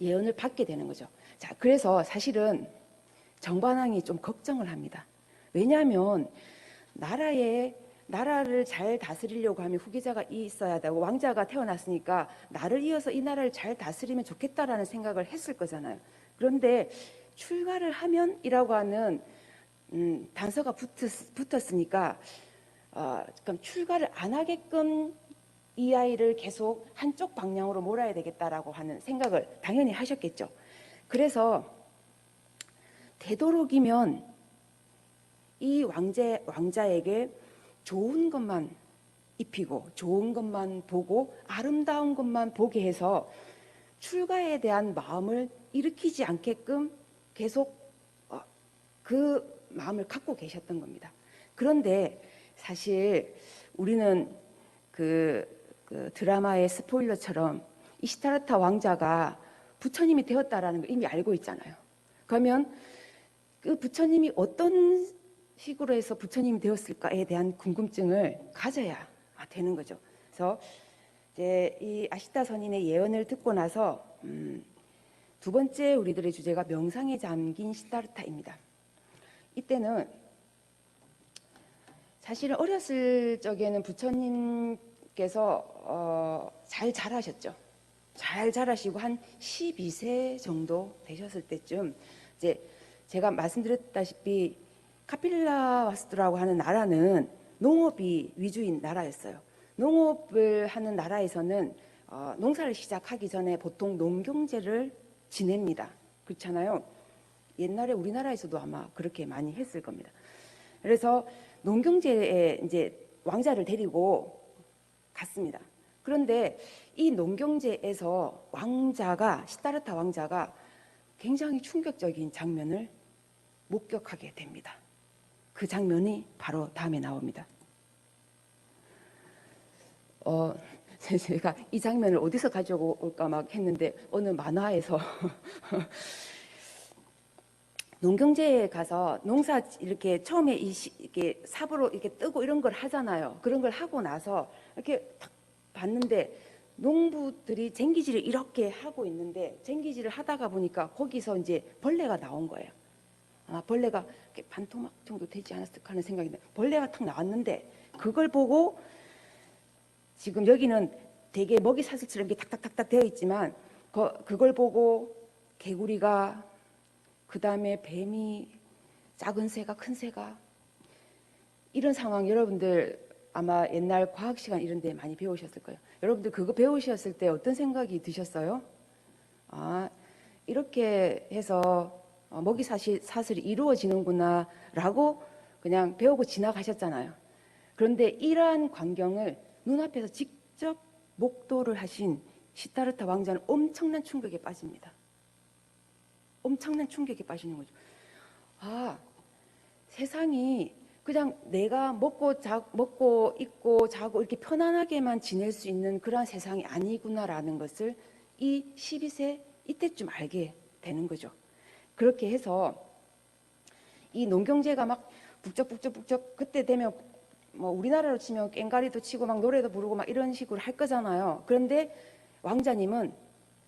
예언을 받게 되는 거죠. 자, 그래서 사실은 정반왕이 좀 걱정을 합니다. 왜냐하면 나라를 잘 다스리려고 하면 후계자가 있어야 되고, 왕자가 태어났으니까 나를 이어서 이 나라를 잘 다스리면 좋겠다라는 생각을 했을 거잖아요. 그런데 출가를 하면이라고 하는 단서가 붙었으니까 그럼 출가를 안 하게끔 이 아이를 계속 한쪽 방향으로 몰아야 되겠다라고 하는 생각을 당연히 하셨겠죠. 그래서 되도록이면 이 왕자에게 좋은 것만 입히고 좋은 것만 보고 아름다운 것만 보게 해서 출가에 대한 마음을 일으키지 않게끔 계속 그 마음을 갖고 계셨던 겁니다. 그런데 사실 우리는 그 드라마의 스포일러처럼 이 시타르타 왕자가 부처님이 되었다라는 걸 이미 알고 있잖아요. 그러면 그 부처님이 어떤 식으로 해서 부처님이 되었을까에 대한 궁금증을 가져야 되는 거죠. 그래서 이제 이 아시타 선인의 예언을 듣고 나서 두 번째 우리들의 주제가 명상에 잠긴 시타르타입니다. 이때는 사실은 어렸을 적에는 부처님께서 잘 자라셨죠. 잘 자라시고 한 12세 정도 되셨을 때쯤 이제 제가 말씀드렸다시피 카필라와스투라고 하는 나라는 농업이 위주인 나라였어요. 농업을 하는 나라에서는 농사를 시작하기 전에 보통 농경제를 지냅니다. 그렇잖아요. 옛날에 우리나라에서도 아마 그렇게 많이 했을 겁니다. 그래서 농경제에 이제 왕자를 데리고 갔습니다. 그런데 이 농경제에서 시타르타 왕자가 굉장히 충격적인 장면을 목격하게 됩니다. 그 장면이 바로 다음에 나옵니다. 제가 이 장면을 어디서 가져올까 막 했는데 어느 만화에서 농경제에 가서 농사 이렇게 처음에 이렇게 삽으로 이렇게 뜨고 이런 걸 하잖아요. 그런 걸 하고 나서 이렇게 딱 봤는데 농부들이 쟁기질을 이렇게 하고 있는데 쟁기질을 하다가 보니까 거기서 이제 벌레가 나온 거예요. 아, 벌레가 반토막 정도 되지 않았을까 하는 생각이 나요. 벌레가 탁 나왔는데 그걸 보고 지금 여기는 되게 먹이 사슬처럼 이렇게 탁탁탁탁 되어 있지만 그걸 보고 개구리가 그 다음에 뱀이 작은 새가 큰 새가 이런 상황 여러분들 아마 옛날 과학 시간 이런 데 많이 배우셨을 거예요. 여러분들 그거 배우셨을 때 어떤 생각이 드셨어요? 아, 이렇게 해서 먹이 사슬이 이루어지는구나 라고 그냥 배우고 지나가셨잖아요. 그런데 이러한 광경을 눈앞에서 직접 목도를 하신 시타르타 왕자는 엄청난 충격에 빠집니다. 엄청난 충격에 빠지는 거죠. 아, 세상이 그냥 내가 먹고 입고 자고 이렇게 편안하게만 지낼 수 있는 그런 세상이 아니구나라는 것을 이 12세 이때쯤 알게 되는 거죠. 그렇게 해서 이 농경제가 막 북적북적 그때 되면 뭐 우리나라로 치면 꽹가리도 치고 막 노래도 부르고 막 이런 식으로 할 거잖아요. 그런데 왕자님은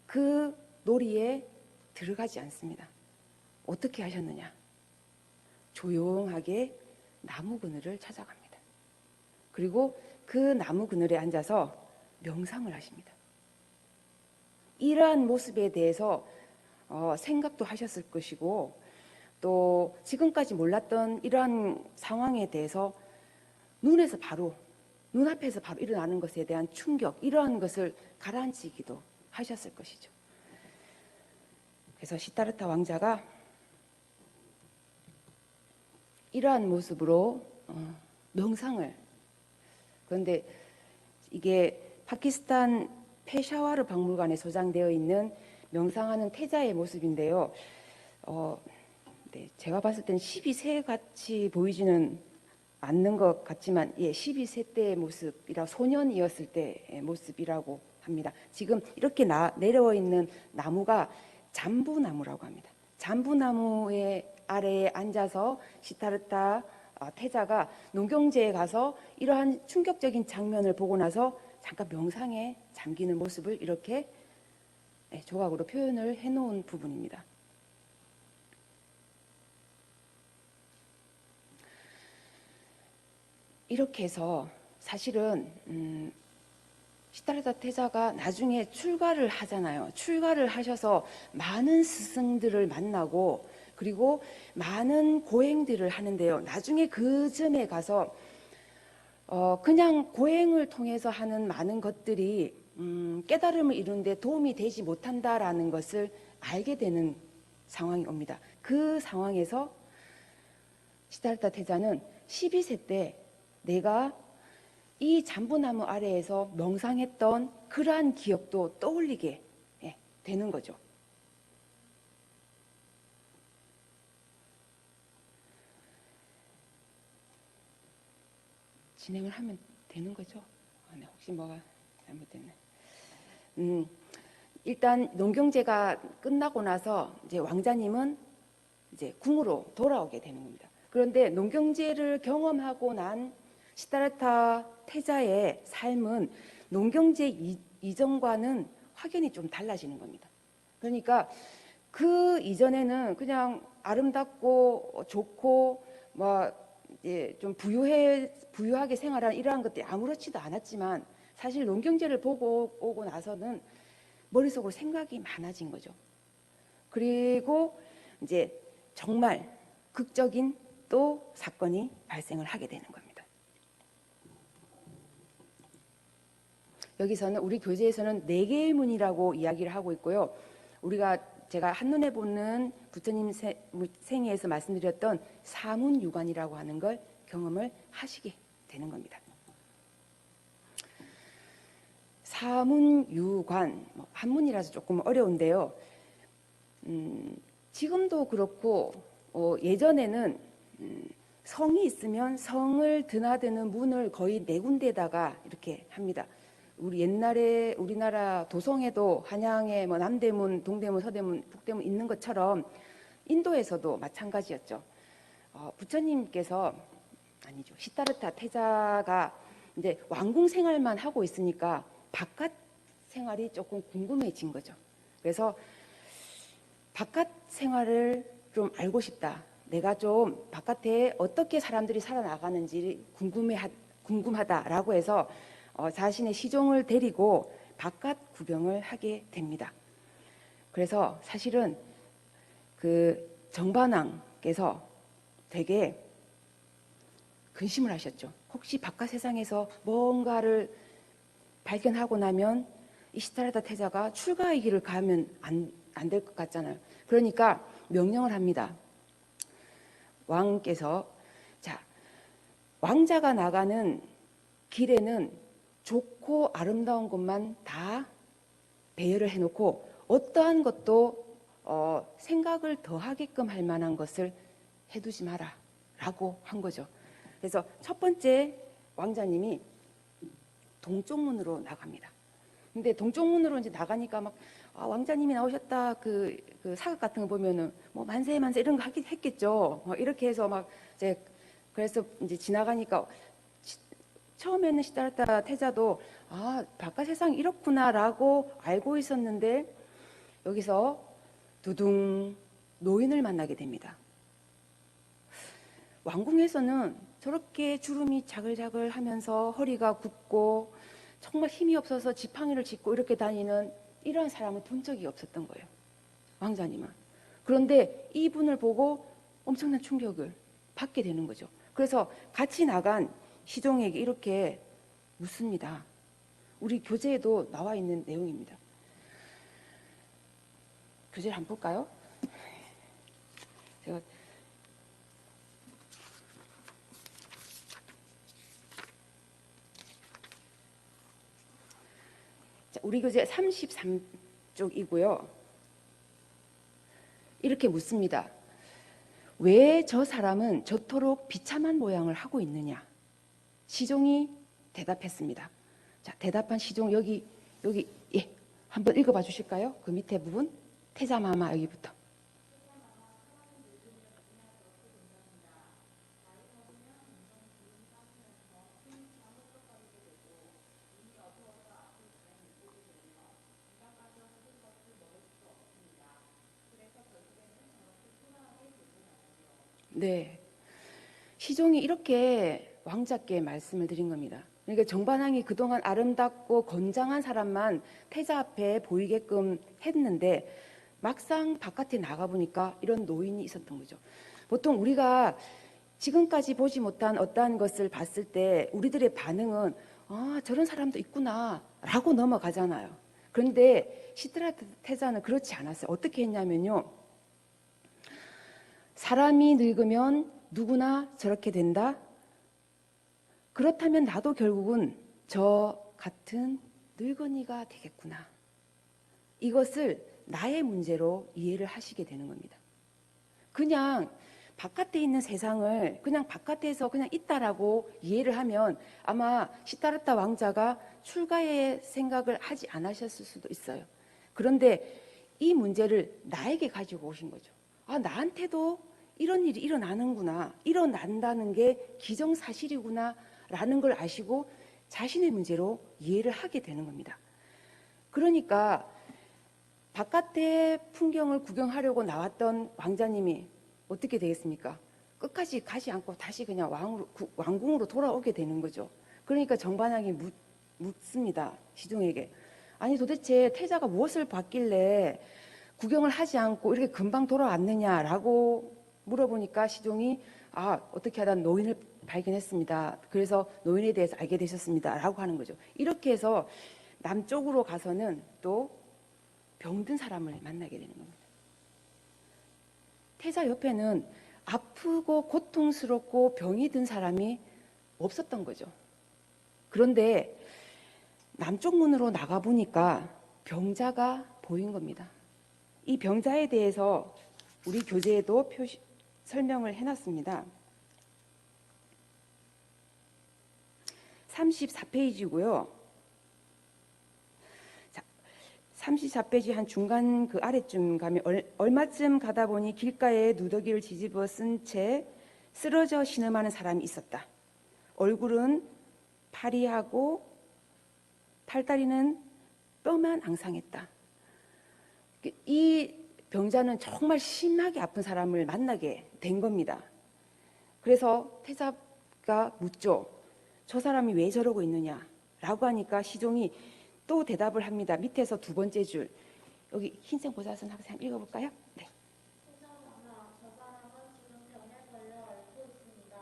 그 놀이에 들어가지 않습니다. 어떻게 하셨느냐? 조용하게 나무 그늘을 찾아갑니다. 그리고 그 나무 그늘에 앉아서 명상을 하십니다. 이러한 모습에 대해서 생각도 하셨을 것이고 또 지금까지 몰랐던 이러한 상황에 대해서 눈앞에서 바로 일어나는 것에 대한 충격 이러한 것을 가라앉히기도 하셨을 것이죠. 그래서 시타르타 왕자가 이러한 모습으로 명상을 그런데 이게 파키스탄 페샤와르 박물관에 소장되어 있는 명상하는 태자의 모습인데요. 네, 제가 봤을 때는 12세 같이 보이지는 않는 것 같지만 12세 때의 모습이라 소년이었을 때의 모습이라고 합니다. 지금 이렇게 내려와 있는 나무가 잠부나무라고 합니다. 잠부나무의 아래에 앉아서 시타르타 태자가 농경제에 가서 이러한 충격적인 장면을 보고 나서 잠깐 명상에 잠기는 모습을 이렇게 조각으로 표현을 해놓은 부분입니다. 이렇게 해서 사실은 시타르타 태자가 나중에 출가를 하잖아요. 출가를 하셔서 많은 스승들을 만나고 그리고 많은 고행들을 하는데요. 나중에 그 점에 가서 그냥 고행을 통해서 하는 많은 것들이 깨달음을 이루는 데 도움이 되지 못한다라는 것을 알게 되는 상황이 옵니다. 그 상황에서 시타르타 태자는 12세 때 내가 이 잠부나무 아래에서 명상했던 그러한 기억도 떠올리게 되는 거죠. 진행을 하면 되는 거죠. 네, 혹시 뭐가 잘못됐나? 일단 농경제가 끝나고 나서 이제 왕자님은 이제 궁으로 돌아오게 되는 겁니다. 그런데 농경제를 경험하고 난 시타르타 태자의 삶은 농경제 이전과는 확연히 좀 달라지는 겁니다. 그러니까 그 이전에는 그냥 아름답고 좋고 뭐 좀 부유하게 생활하는 이러한 것들이 아무렇지도 않았지만 사실 농경제를 보고 오고 나서는 머릿속으로 생각이 많아진 거죠. 그리고 이제 정말 극적인 또 사건이 발생을 하게 되는 겁니다. 여기서는 우리 교재에서는 4개의 문이라고 이야기를 하고 있고요. 제가 한눈에 보는 부처님 생애에서 말씀드렸던 사문유관이라고 하는 걸 경험을 하시게 되는 겁니다. 사문유관, 한문이라서 조금 어려운데요. 지금도 그렇고 예전에는 성이 있으면 성을 드나드는 문을 거의 4군데다가 이렇게 합니다. 우리 옛날에 우리나라 도성에도 한양에 뭐 남대문, 동대문, 서대문, 북대문 있는 것처럼 인도에서도 마찬가지였죠. 부처님께서 아니죠. 시타르타 태자가 이제 왕궁 생활만 하고 있으니까 바깥 생활이 조금 궁금해진 거죠. 그래서 바깥 생활을 좀 알고 싶다. 내가 좀 바깥에 어떻게 사람들이 살아나가는지 궁금하다라고 해서 자신의 시종을 데리고 바깥 구경을 하게 됩니다. 그래서 사실은 그 정반왕께서 되게 근심을 하셨죠. 혹시 바깥 세상에서 뭔가를 발견하고 나면 이 시타르다 태자가 출가의 길을 가면 안 될 것 같잖아요. 그러니까 명령을 합니다. 왕께서 자, 왕자가 나가는 길에는 좋고 아름다운 것만 다 배열을 해놓고 어떠한 것도 생각을 더하게끔 할 만한 것을 해두지 마라 라고 한 거죠. 그래서 첫 번째 왕자님이 동쪽 문으로 나갑니다. 근데 동쪽 문으로 이제 나가니까 막 왕자님이 나오셨다 그 사극 같은 거 보면은 뭐 만세 만세 이런 거 하긴 했겠죠. 이렇게 해서 막 이제 그래서 이제 지나가니까 처음에는 시다르타 태자도 바깥 세상이 이렇구나라고 알고 있었는데 여기서 두둥 노인을 만나게 됩니다. 왕궁에서는 저렇게 주름이 자글자글 하면서 허리가 굽고 정말 힘이 없어서 지팡이를 짚고 이렇게 다니는 이런 사람을 본 적이 없었던 거예요. 왕자님은. 그런데 이분을 보고 엄청난 충격을 받게 되는 거죠. 그래서 같이 나간 시종에게 이렇게 묻습니다. 우리 교재에도 나와 있는 내용입니다. 교재를 한번 볼까요? 제가 우리 교재 33쪽이고요. 이렇게 묻습니다. 왜 저 사람은 저토록 비참한 모양을 하고 있느냐? 시종이 대답했습니다. 자, 대답한 시종 여기 예, 한번 읽어봐 주실까요? 그 밑에 부분 태자마마 여기부터. 네, 시종이 이렇게 왕자께 말씀을 드린 겁니다. 그러니까 정반왕이 그동안 아름답고 건장한 사람만 태자 앞에 보이게끔 했는데 막상 바깥에 나가보니까 이런 노인이 있었던 거죠. 보통 우리가 지금까지 보지 못한 어떠한 것을 봤을 때 우리들의 반응은 저런 사람도 있구나 라고 넘어가잖아요. 그런데 시드라트 태자는 그렇지 않았어요. 어떻게 했냐면요. 사람이 늙으면 누구나 저렇게 된다. 그렇다면 나도 결국은 저 같은 늙은이가 되겠구나. 이것을 나의 문제로 이해를 하시게 되는 겁니다. 그냥 바깥에 있는 세상을 그냥 바깥에서 그냥 있다라고 이해를 하면 아마 시타르타 왕자가 출가의 생각을 하지 않으셨을 수도 있어요. 그런데 이 문제를 나에게 가지고 오신 거죠. 나한테도 이런 일이 일어나는구나, 일어난다는 게 기정사실이구나 라는 걸 아시고 자신의 문제로 이해를 하게 되는 겁니다. 그러니까 바깥의 풍경을 구경하려고 나왔던 왕자님이 어떻게 되겠습니까? 끝까지 가지 않고 다시 그냥 왕궁으로 돌아오게 되는 거죠. 그러니까 정반왕이 묻습니다. 시종에게. 아니 도대체 태자가 무엇을 봤길래 구경을 하지 않고 이렇게 금방 돌아왔느냐라고 물어보니까 시종이 어떻게 하다 노인을 발견했습니다. 그래서 노인에 대해서 알게 되셨습니다. 라고 하는 거죠. 이렇게 해서 남쪽으로 가서는 또 병든 사람을 만나게 되는 겁니다. 태자 옆에는 아프고 고통스럽고 병이 든 사람이 없었던 거죠. 그런데 남쪽 문으로 나가보니까 병자가 보인 겁니다. 이 병자에 대해서 우리 교재에도 설명을 해놨습니다. 34페이지고요. 34페이지 한 중간 그 아래쯤 가면 얼마쯤 가다 보니 길가에 누더기를 뒤집어 쓴 채 쓰러져 신음하는 사람이 있었다. 얼굴은 파리하고 팔다리는 뼈만 앙상했다. 이 병자는 정말 심하게 아픈 사람을 만나게 된 겁니다. 그래서 태자가 묻죠. 저 사람이 왜 저러고 있느냐 라고 하니까 시종이 또 대답을 합니다. 밑에서 두 번째 줄, 여기 흰색 모자 쓴 학생 읽어볼까요? 네. 태자마마, 저 사람은 지금 병에 걸려 앓고 있습니다.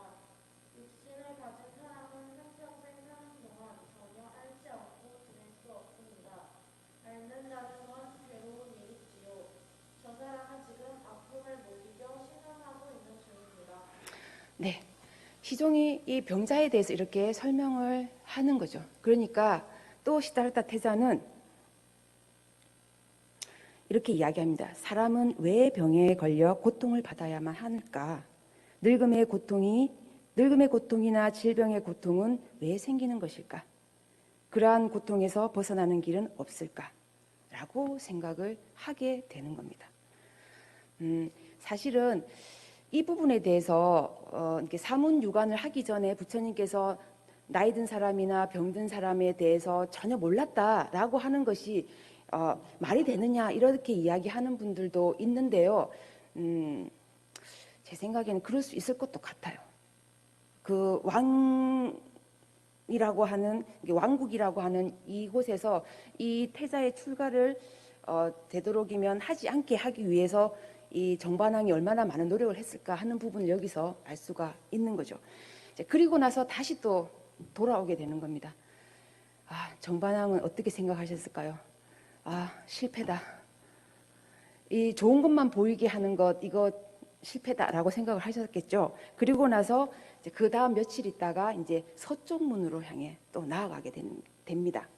육신을 가진 사람은 한평생 사는 동안 전혀 앓지 않고 지낼 수 없습니다. 앓는 자는 또한 괴로운 일이지요. 저 사람은 지금 아픔을 못 이겨 신음하고 있는 중입니다. 네. 시종이 이 병자에 대해서 이렇게 설명을 하는 거죠. 그러니까 또 시다르타 태자는 이렇게 이야기합니다. 사람은 왜 병에 걸려 고통을 받아야만 하는가? 늙음의 고통이나 질병의 고통은 왜 생기는 것일까? 그러한 고통에서 벗어나는 길은 없을까? 라고 생각을 하게 되는 겁니다. 사실은 이 부분에 대해서 이렇게 사문유관을 하기 전에 부처님께서 나이 든 사람이나 병든 사람에 대해서 전혀 몰랐다라고 하는 것이 말이 되느냐 이렇게 이야기하는 분들도 있는데요. 제 생각에는 그럴 수 있을 것도 같아요. 그 왕이라고 하는 왕국이라고 하는 이곳에서 이 태자의 출가를 되도록이면 하지 않게 하기 위해서 이 정반왕이 얼마나 많은 노력을 했을까 하는 부분을 여기서 알 수가 있는 거죠. 그리고 나서 다시 또 돌아오게 되는 겁니다. 정반왕은 어떻게 생각하셨을까요? 실패다. 이 좋은 것만 보이게 하는 것, 이거 실패다라고 생각을 하셨겠죠. 그리고 나서 그 다음 며칠 있다가 이제 서쪽 문으로 향해 또 나아가게 됩니다.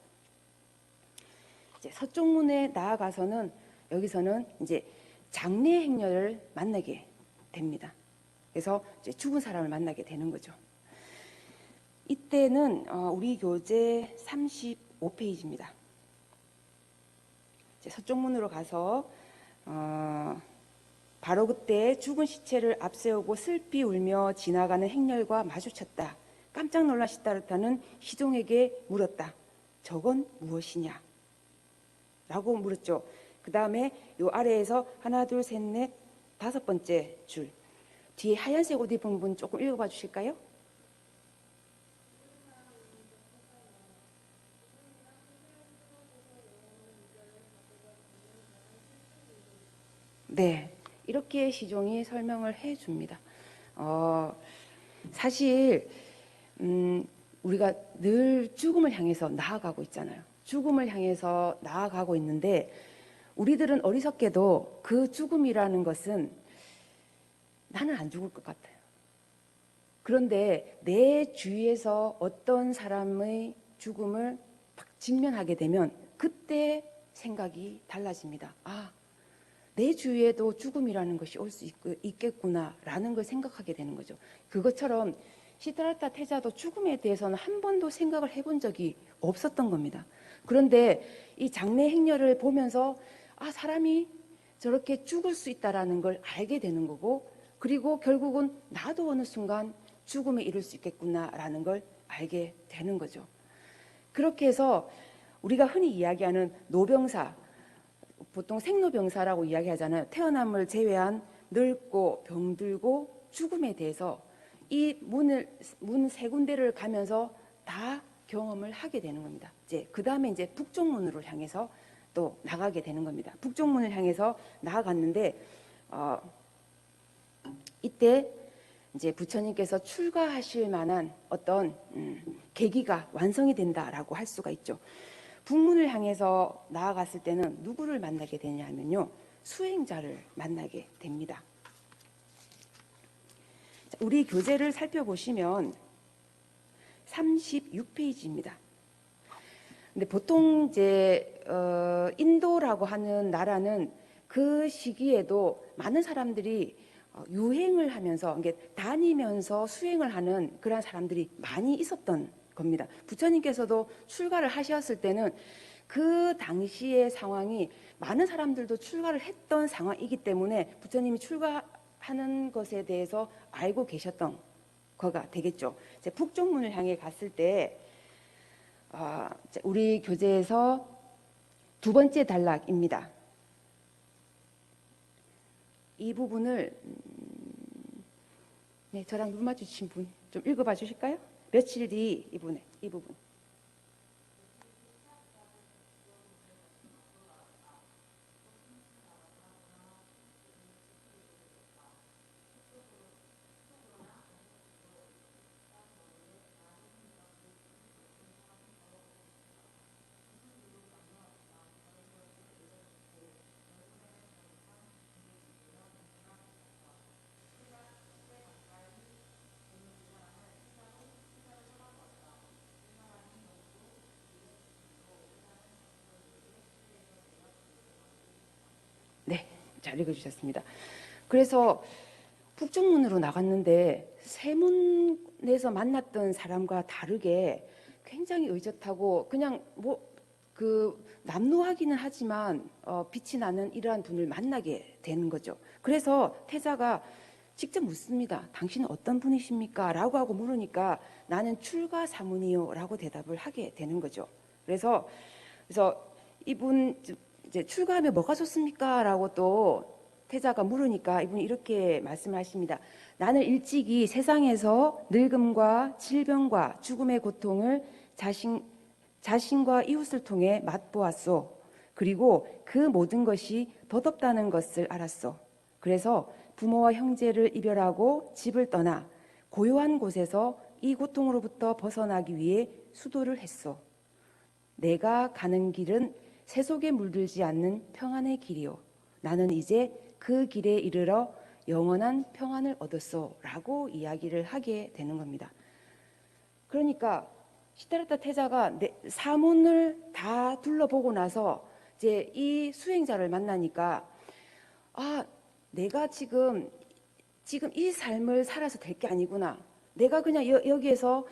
이제 서쪽 문에 나아가서는 여기서는 이제 장례 행렬을 만나게 됩니다. 그래서 이제 죽은 사람을 만나게 되는 거죠. 이때는 우리 교재 35페이지입니다. 서쪽 문으로 가서 바로 그때 죽은 시체를 앞세우고 슬피 울며 지나가는 행렬과 마주쳤다. 깜짝 놀란 시다르타는 시종에게 물었다. 저건 무엇이냐? 라고 물었죠. 그 다음에 요 아래에서 하나, 둘, 셋, 넷, 다섯 번째 줄 뒤에 하얀색 옷 입은 분 조금 읽어봐 주실까요? 네, 이렇게 시종이 설명을 해줍니다. 사실 우리가 늘 죽음을 향해서 나아가고 있잖아요. 죽음을 향해서 나아가고 있는데 우리들은 어리석게도 그 죽음이라는 것은 나는 안 죽을 것 같아요. 그런데 내 주위에서 어떤 사람의 죽음을 직면하게 되면 그때 생각이 달라집니다. 내 주위에도 죽음이라는 것이 올 수 있겠구나라는 걸 생각하게 되는 거죠. 그것처럼 시드라타 태자도 죽음에 대해서는 한 번도 생각을 해본 적이 없었던 겁니다. 그런데 이 장례 행렬을 보면서 사람이 저렇게 죽을 수 있다라는 걸 알게 되는 거고, 그리고 결국은 나도 어느 순간 죽음에 이를 수 있겠구나라는 걸 알게 되는 거죠. 그렇게 해서 우리가 흔히 이야기하는 노병사, 보통 생로병사라고 이야기하잖아요. 태어남을 제외한 늙고 병들고 죽음에 대해서 이 문 세 군데를 가면서 다 경험을 하게 되는 겁니다. 그 다음에 이제 북쪽문으로 향해서 또 나가게 되는 겁니다. 북쪽문을 향해서 나아갔는데 이때 이제 부처님께서 출가하실 만한 어떤 계기가 완성이 된다라고 할 수가 있죠. 북문을 향해서 나아갔을 때는 누구를 만나게 되냐면요, 수행자를 만나게 됩니다. 우리 교재를 살펴보시면 36페이지입니다. 근데 보통 이제 인도라고 하는 나라는 그 시기에도 많은 사람들이 유행을 하면서 다니면서 수행을 하는 그런 사람들이 많이 있었던 겁니다. 부처님께서도 출가를 하셨을 때는 그 당시의 상황이 많은 사람들도 출가를 했던 상황이기 때문에 부처님이 출가하는 것에 대해서 알고 계셨던 거가 되겠죠. 북쪽문을 향해 갔을 때 우리 교재에서 두 번째 단락입니다. 이 부분을 네, 저랑 눈 마주치신 분 좀 읽어봐 주실까요? 며칠 뒤 이 부분. 네, 잘 읽어주셨습니다. 그래서 북쪽문으로 나갔는데 세문에서 만났던 사람과 다르게 굉장히 의젓하고 그냥 남루하기는 하지만 빛이 나는 이러한 분을 만나게 되는 거죠. 그래서 태자가 직접 묻습니다. 당신은 어떤 분이십니까? 라고 하고 물으니까 나는 출가 사문이요 라고 대답을 하게 되는 거죠. 그래서 이분 이제 출가하면 뭐가 좋습니까? 라고 또 태자가 물으니까 이분이 이렇게 말씀하십니다. 나는 일찍이 세상에서 늙음과 질병과 죽음의 고통을 자신과 이웃을 통해 맛보았소. 그리고 그 모든 것이 덧없다는 것을 알았소. 그래서 부모와 형제를 이별하고 집을 떠나 고요한 곳에서 이 고통으로부터 벗어나기 위해 수도를 했소. 내가 가는 길은 세속에 물들지 않는 평안의 길이요. 나는 이제 그 길에 이르러 영원한 평안을 얻었소. 라고 이야기를 하게 되는 겁니다. 그러니까 시타르타 태자가 사문을 다 둘러보고 나서 이제 이 수행자를 만나니까 내가 지금 이 삶을 살아서 될 게 아니구나. 내가 그냥 여기에서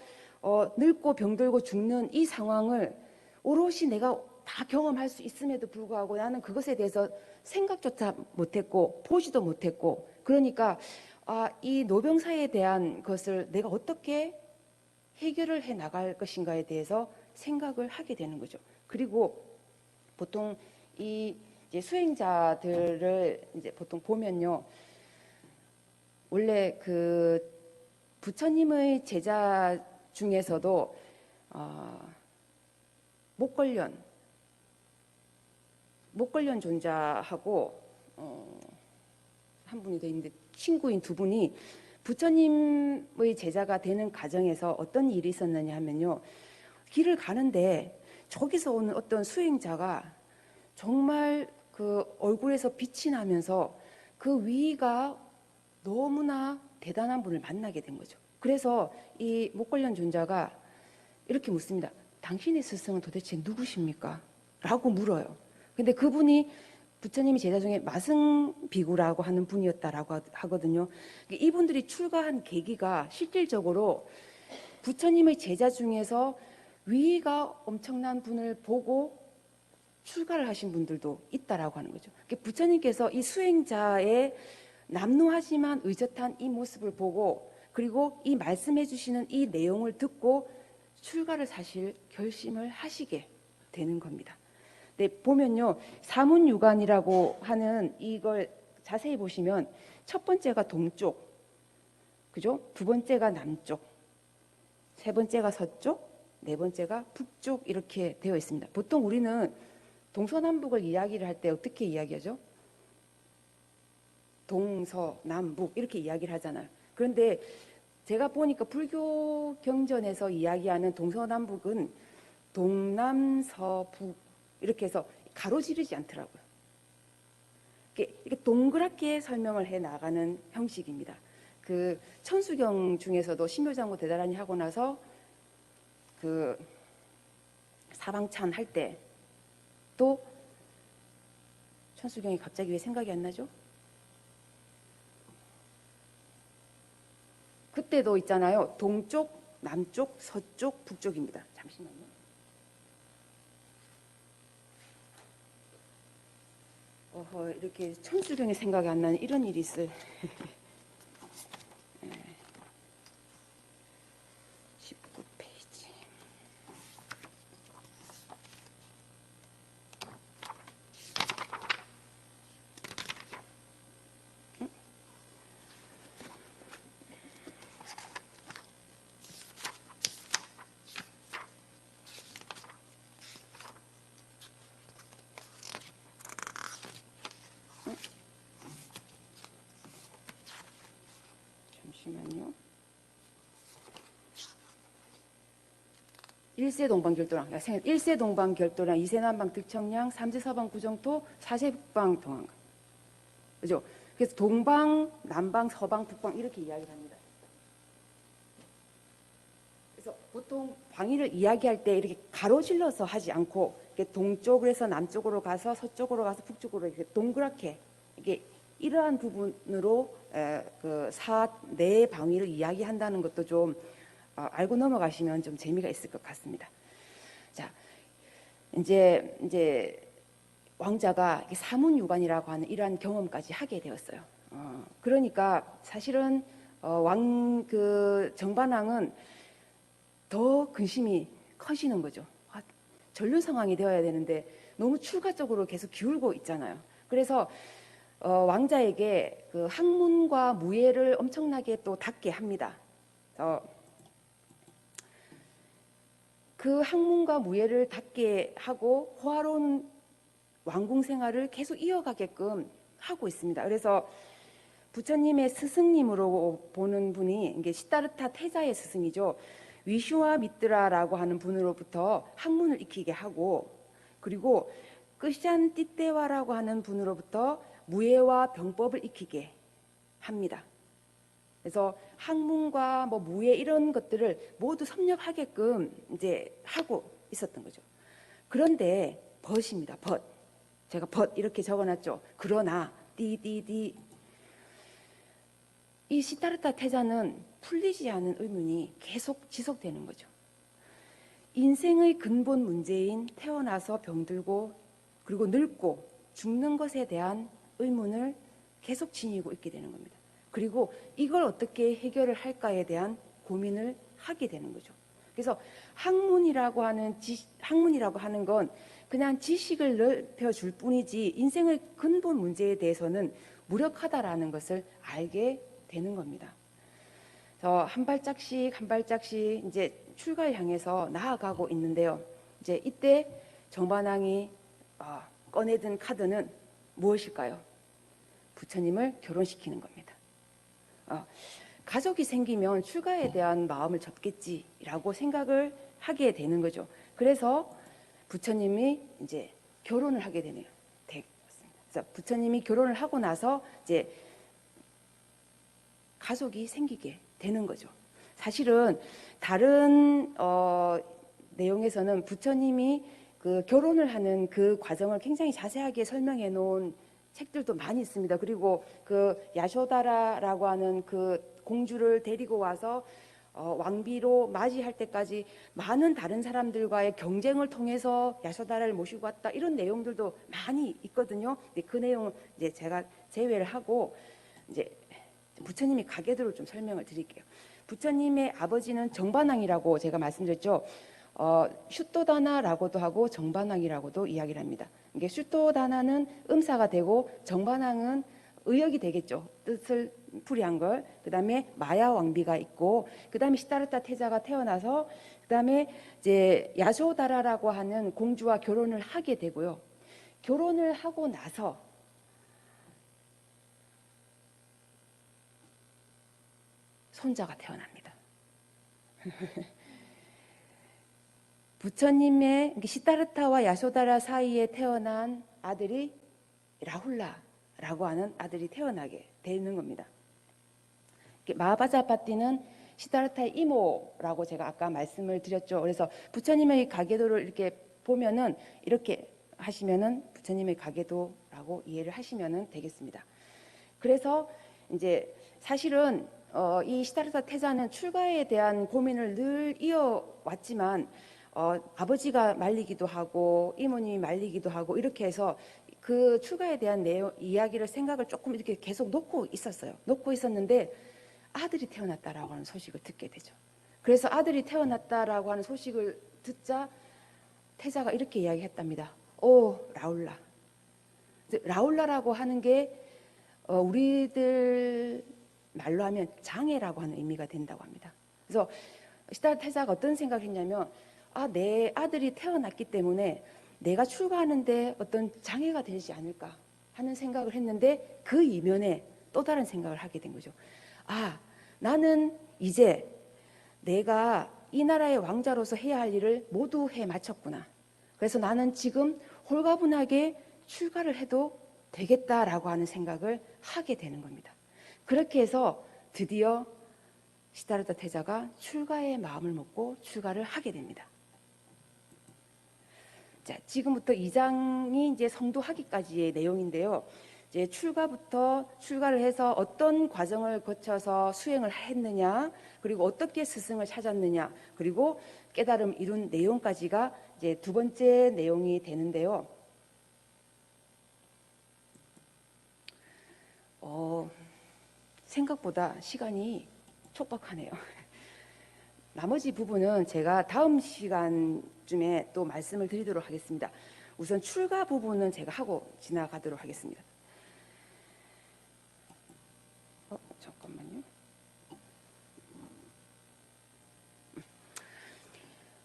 늙고 병들고 죽는 이 상황을 오롯이 내가 다 경험할 수 있음에도 불구하고 나는 그것에 대해서 생각조차 못했고 보지도 못했고, 그러니까 이 노병사에 대한 것을 내가 어떻게 해결을 해 나갈 것인가에 대해서 생각을 하게 되는 거죠. 그리고 보통 이 이제 수행자들을 이제 보통 보면요, 원래 그 부처님의 제자 중에서도 목걸련 존자하고 한 분이 더 있는데 친구인 두 분이 부처님의 제자가 되는 과정에서 어떤 일이 있었느냐 하면요, 길을 가는데 저기서 오는 어떤 수행자가 정말 그 얼굴에서 빛이 나면서 그 위가 너무나 대단한 분을 만나게 된 거죠. 그래서 이 목걸련 존자가 이렇게 묻습니다. 당신의 스승은 도대체 누구십니까? 라고 물어요. 근데 그분이 부처님이 제자 중에 마승비구라고 하는 분이었다라고 하거든요. 이분들이 출가한 계기가 실질적으로 부처님의 제자 중에서 위가 엄청난 분을 보고 출가를 하신 분들도 있다라고 하는 거죠. 부처님께서 이 수행자의 남루하지만 의젓한 이 모습을 보고, 그리고 이 말씀해 주시는 이 내용을 듣고 출가를 사실 결심을 하시게 되는 겁니다. 네, 보면요, 사문유관이라고 하는 이걸 자세히 보시면 첫 번째가 동쪽, 그죠? 두 번째가 남쪽, 세 번째가 서쪽, 네 번째가 북쪽 이렇게 되어 있습니다. 보통 우리는 동서남북을 이야기를 할 때 어떻게 이야기하죠? 동서남북 이렇게 이야기를 하잖아요. 그런데 제가 보니까 불교 경전에서 이야기하는 동서남북은 동남서북 이렇게 해서 가로지르지 않더라고요. 이렇게 동그랗게 설명을 해 나가는 형식입니다. 그 천수경 중에서도 신묘장구 대단하니 하고 나서 그 사방찬 할 때 또 천수경이 갑자기 왜 생각이 안 나죠? 그때도 있잖아요. 동쪽, 남쪽, 서쪽, 북쪽입니다. 잠시만요. 이렇게 천수경이 생각이 안 나는 이런 일이 있어요. 19페이지. 1세 동방 결도랑, 1세 동방 결도랑, 2세 남방 득청량, 3세 서방 구정토, 4세 북방 동항. 그죠? 그래서 동방, 남방, 서방, 북방 이렇게 이야기를 합니다. 그래서 보통 방위를 이야기할 때 이렇게 가로질러서 하지 않고 이렇게 동쪽으로 해서 남쪽으로 가서 서쪽으로 가서 북쪽으로 이렇게 동그랗게 이게 이러한 부분으로 네 방위를 이야기한다는 것도 좀 알고 넘어가시면 좀 재미가 있을 것 같습니다. 자, 이제 왕자가 사문유관이라고 하는 이러한 경험까지 하게 되었어요. 그러니까 사실은 정반왕은 더 근심이 커지는 거죠. 전류 상황이 되어야 되는데 너무 출가 쪽으로 계속 기울고 있잖아요. 그래서 왕자에게 그 학문과 무예를 엄청나게 또 닫게 합니다. 그 학문과 무예를 닫게 하고 호화로운 왕궁 생활을 계속 이어가게끔 하고 있습니다. 그래서 부처님의 스승님으로 보는 분이 이게 시다르타 태자의 스승이죠. 위슈와 미트라라고 하는 분으로부터 학문을 익히게 하고, 그리고 끄샨 띠떼와라고 하는 분으로부터 무예와 병법을 익히게 합니다. 그래서 학문과 뭐 무예 이런 것들을 모두 섭렵하게끔 이제 하고 있었던 거죠. 그런데 벗입니다. 벗. 제가 벗 이렇게 적어놨죠. 그러나 띠띠띠 이 시다르타 태자는 풀리지 않은 의문이 계속 지속되는 거죠. 인생의 근본 문제인 태어나서 병들고 그리고 늙고 죽는 것에 대한 의문을 계속 지니고 있게 되는 겁니다. 그리고 이걸 어떻게 해결을 할까에 대한 고민을 하게 되는 거죠. 그래서 학문이라고 하는 건 그냥 지식을 넓혀줄 뿐이지 인생의 근본 문제에 대해서는 무력하다라는 것을 알게 되는 겁니다. 한 발짝씩 이제 출가를 향해서 나아가고 있는데요. 이제 이때 정반왕이 꺼내든 카드는 무엇일까요? 부처님을 결혼시키는 겁니다. 가족이 생기면 출가에 대한 마음을 접겠지라고 생각을 하게 되는 거죠. 그래서 부처님이 이제 결혼을 하게 되네요. 그래서 부처님이 결혼을 하고 나서 이제 가족이 생기게 되는 거죠. 사실은 다른 내용에서는 부처님이 그 결혼을 하는 그 과정을 굉장히 자세하게 설명해 놓은 책들도 많이 있습니다. 그리고 그 야쇼다라라고 하는 그 공주를 데리고 와서 왕비로 맞이할 때까지 많은 다른 사람들과의 경쟁을 통해서 야쇼다라를 모시고 왔다 이런 내용들도 많이 있거든요. 근데 그 내용은 이제 제가 제외를 하고 이제 부처님이 가계도를 좀 설명을 드릴게요. 부처님의 아버지는 정반왕이라고 제가 말씀드렸죠. 슈토다나라고도 하고 정반왕이라고도 이야기를 합니다. 이게 슈토다나는 음사가 되고 정반왕은 의역이 되겠죠. 뜻을 풀이한 걸. 그다음에 마야 왕비가 있고, 그다음에 시다르타 태자가 태어나서, 그다음에 이제 야쇼다라라고 하는 공주와 결혼을 하게 되고요. 결혼을 하고 나서 손자가 태어납니다. 부처님의 시다르타와 야쇼다라 사이에 태어난 아들이 라훌라라고 하는 아들이 태어나게 되는 겁니다. 마하바자파티는 시다르타의 이모라고 제가 아까 말씀을 드렸죠. 그래서 부처님의 가계도를 이렇게 보면은 이렇게 하시면은 부처님의 가계도라고 이해를 하시면은 되겠습니다. 그래서 이제 사실은 이 시다르타 태자는 출가에 대한 고민을 늘 이어왔지만 아버지가 말리기도 하고 이모님이 말리기도 하고 이렇게 해서 그 출가에 대한 이야기를 생각을 조금 이렇게 계속 놓고 있었어요. 놓고 있었는데 아들이 태어났다라고 하는 소식을 듣게 되죠. 그래서 아들이 태어났다라고 하는 소식을 듣자 태자가 이렇게 이야기했답니다. 오 라울라. 라울라라고 하는 게 우리들 말로 하면 장애라고 하는 의미가 된다고 합니다. 그래서 시다르타 태자가 어떤 생각을 했냐면 내 아들이 태어났기 때문에 내가 출가하는데 어떤 장애가 되지 않을까 하는 생각을 했는데 그 이면에 또 다른 생각을 하게 된 거죠. 나는 이제 내가 이 나라의 왕자로서 해야 할 일을 모두 해 마쳤구나. 그래서 나는 지금 홀가분하게 출가를 해도 되겠다라고 하는 생각을 하게 되는 겁니다. 그렇게 해서 드디어 시다르다 태자가 출가의 마음을 먹고 출가를 하게 됩니다. 자, 지금부터 2장이 이제 성도하기까지의 내용인데요. 이제 출가부터 출가를 해서 어떤 과정을 거쳐서 수행을 했느냐, 그리고 어떻게 스승을 찾았느냐, 그리고 깨달음 이룬 내용까지가 이제 두 번째 내용이 되는데요. 생각보다 시간이 촉박하네요. 나머지 부분은 제가 다음 시간쯤에 또 말씀을 드리도록 하겠습니다. 우선 출가 부분은 제가 하고 지나가도록 하겠습니다. 잠깐만요.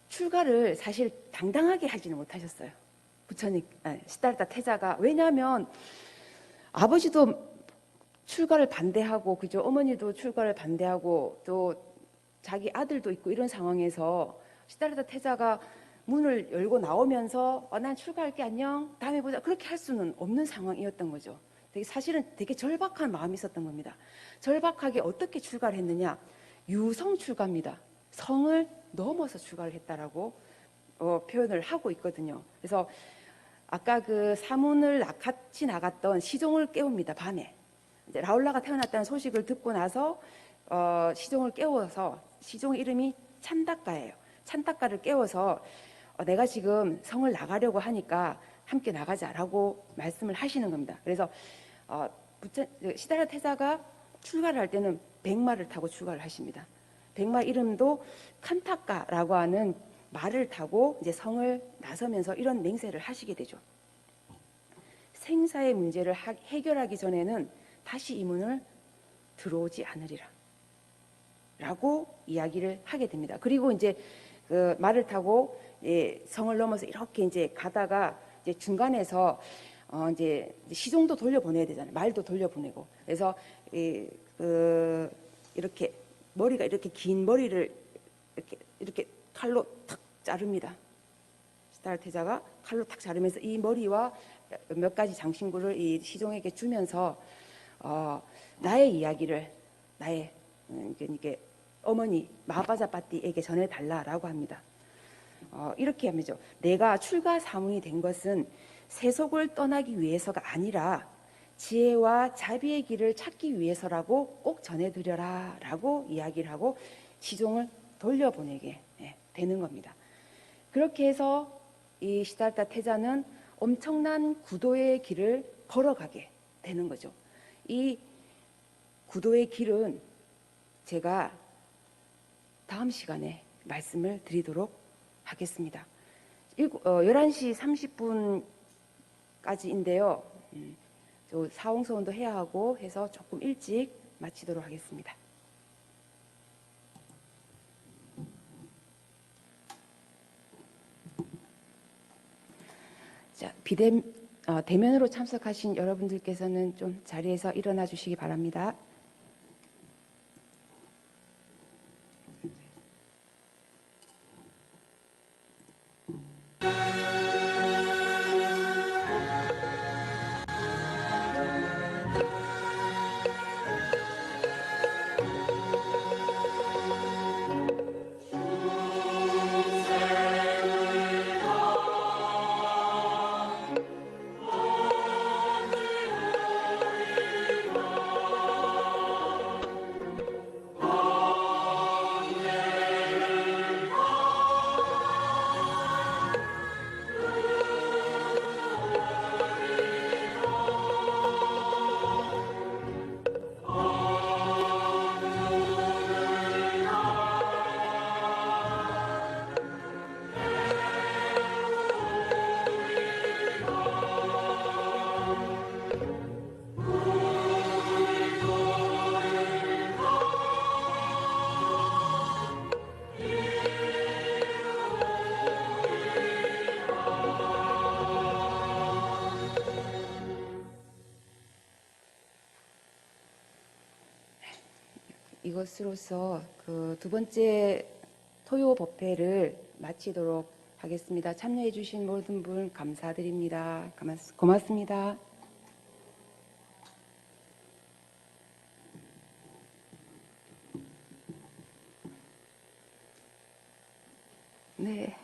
출가를 사실 당당하게 하지는 못하셨어요. 부처님, 시달다 태자가. 왜냐하면 아버지도 출가를 반대하고, 그죠? 어머니도 출가를 반대하고, 또 자기 아들도 있고 이런 상황에서 시달다 태자가 문을 열고 나오면서 난 출가할게, 안녕, 다음에 보자, 그렇게 할 수는 없는 상황이었던 거죠. 사실은 되게 절박한 마음이 있었던 겁니다. 절박하게 어떻게 출가를 했느냐? 유성 출가입니다. 성을 넘어서 출가를 했다라고 표현을 하고 있거든요. 그래서 아까 그 사문을 같이 나갔던 시종을 깨웁니다. 밤에 이제 라울라가 태어났다는 소식을 듣고 나서 시종을 깨워서, 시종 이름이 찬다가예요. 찬다가를 깨워서 내가 지금 성을 나가려고 하니까 함께 나가자라고 말씀을 하시는 겁니다. 그래서 시달라 태자가 출가를 할 때는 백마를 타고 출가를 하십니다. 백마 이름도 칸타카라고 하는 말을 타고 이제 성을 나서면서 이런 맹세를 하시게 되죠. 생사의 문제를 해결하기 전에는 다시 이 문을 들어오지 않으리라 라고 이야기를 하게 됩니다. 그리고 이제 그 말을 타고 성을 넘어서 이렇게 이제 가다가 이제 중간에서 이제 시종도 돌려보내야 되잖아요. 말도 돌려보내고. 그래서 이렇게 머리가 이렇게 긴 머리를 이렇게 칼로 탁 자릅니다. 시달라 태자가 칼로 탁 자르면서 이 머리와 몇 가지 장신구를 이 시종에게 주면서 나의 이야기를 나의 이게 어머니 마바자파띠에게 전해달라라고 합니다. 이렇게 하면서 내가 출가 사문이 된 것은 세속을 떠나기 위해서가 아니라 지혜와 자비의 길을 찾기 위해서라고 꼭 전해드려라 라고 이야기를 하고 시종을 돌려보내게 되는 겁니다. 그렇게 해서 이 시달다 태자는 엄청난 구도의 길을 걸어가게 되는 거죠. 이 구도의 길은 제가 다음 시간에 말씀을 드리도록 하겠습니다. 11시 30분까지인데요. 사홍서원도 해야 하고 해서 조금 일찍 마치도록 하겠습니다. 자, 대면으로 참석하신 여러분들께서는 좀 자리에서 일어나 주시기 바랍니다. 이것으로서 그 두 번째 토요 법회를 마치도록 하겠습니다. 참여해 주신 모든 분 감사드립니다. 고맙습니다. 네.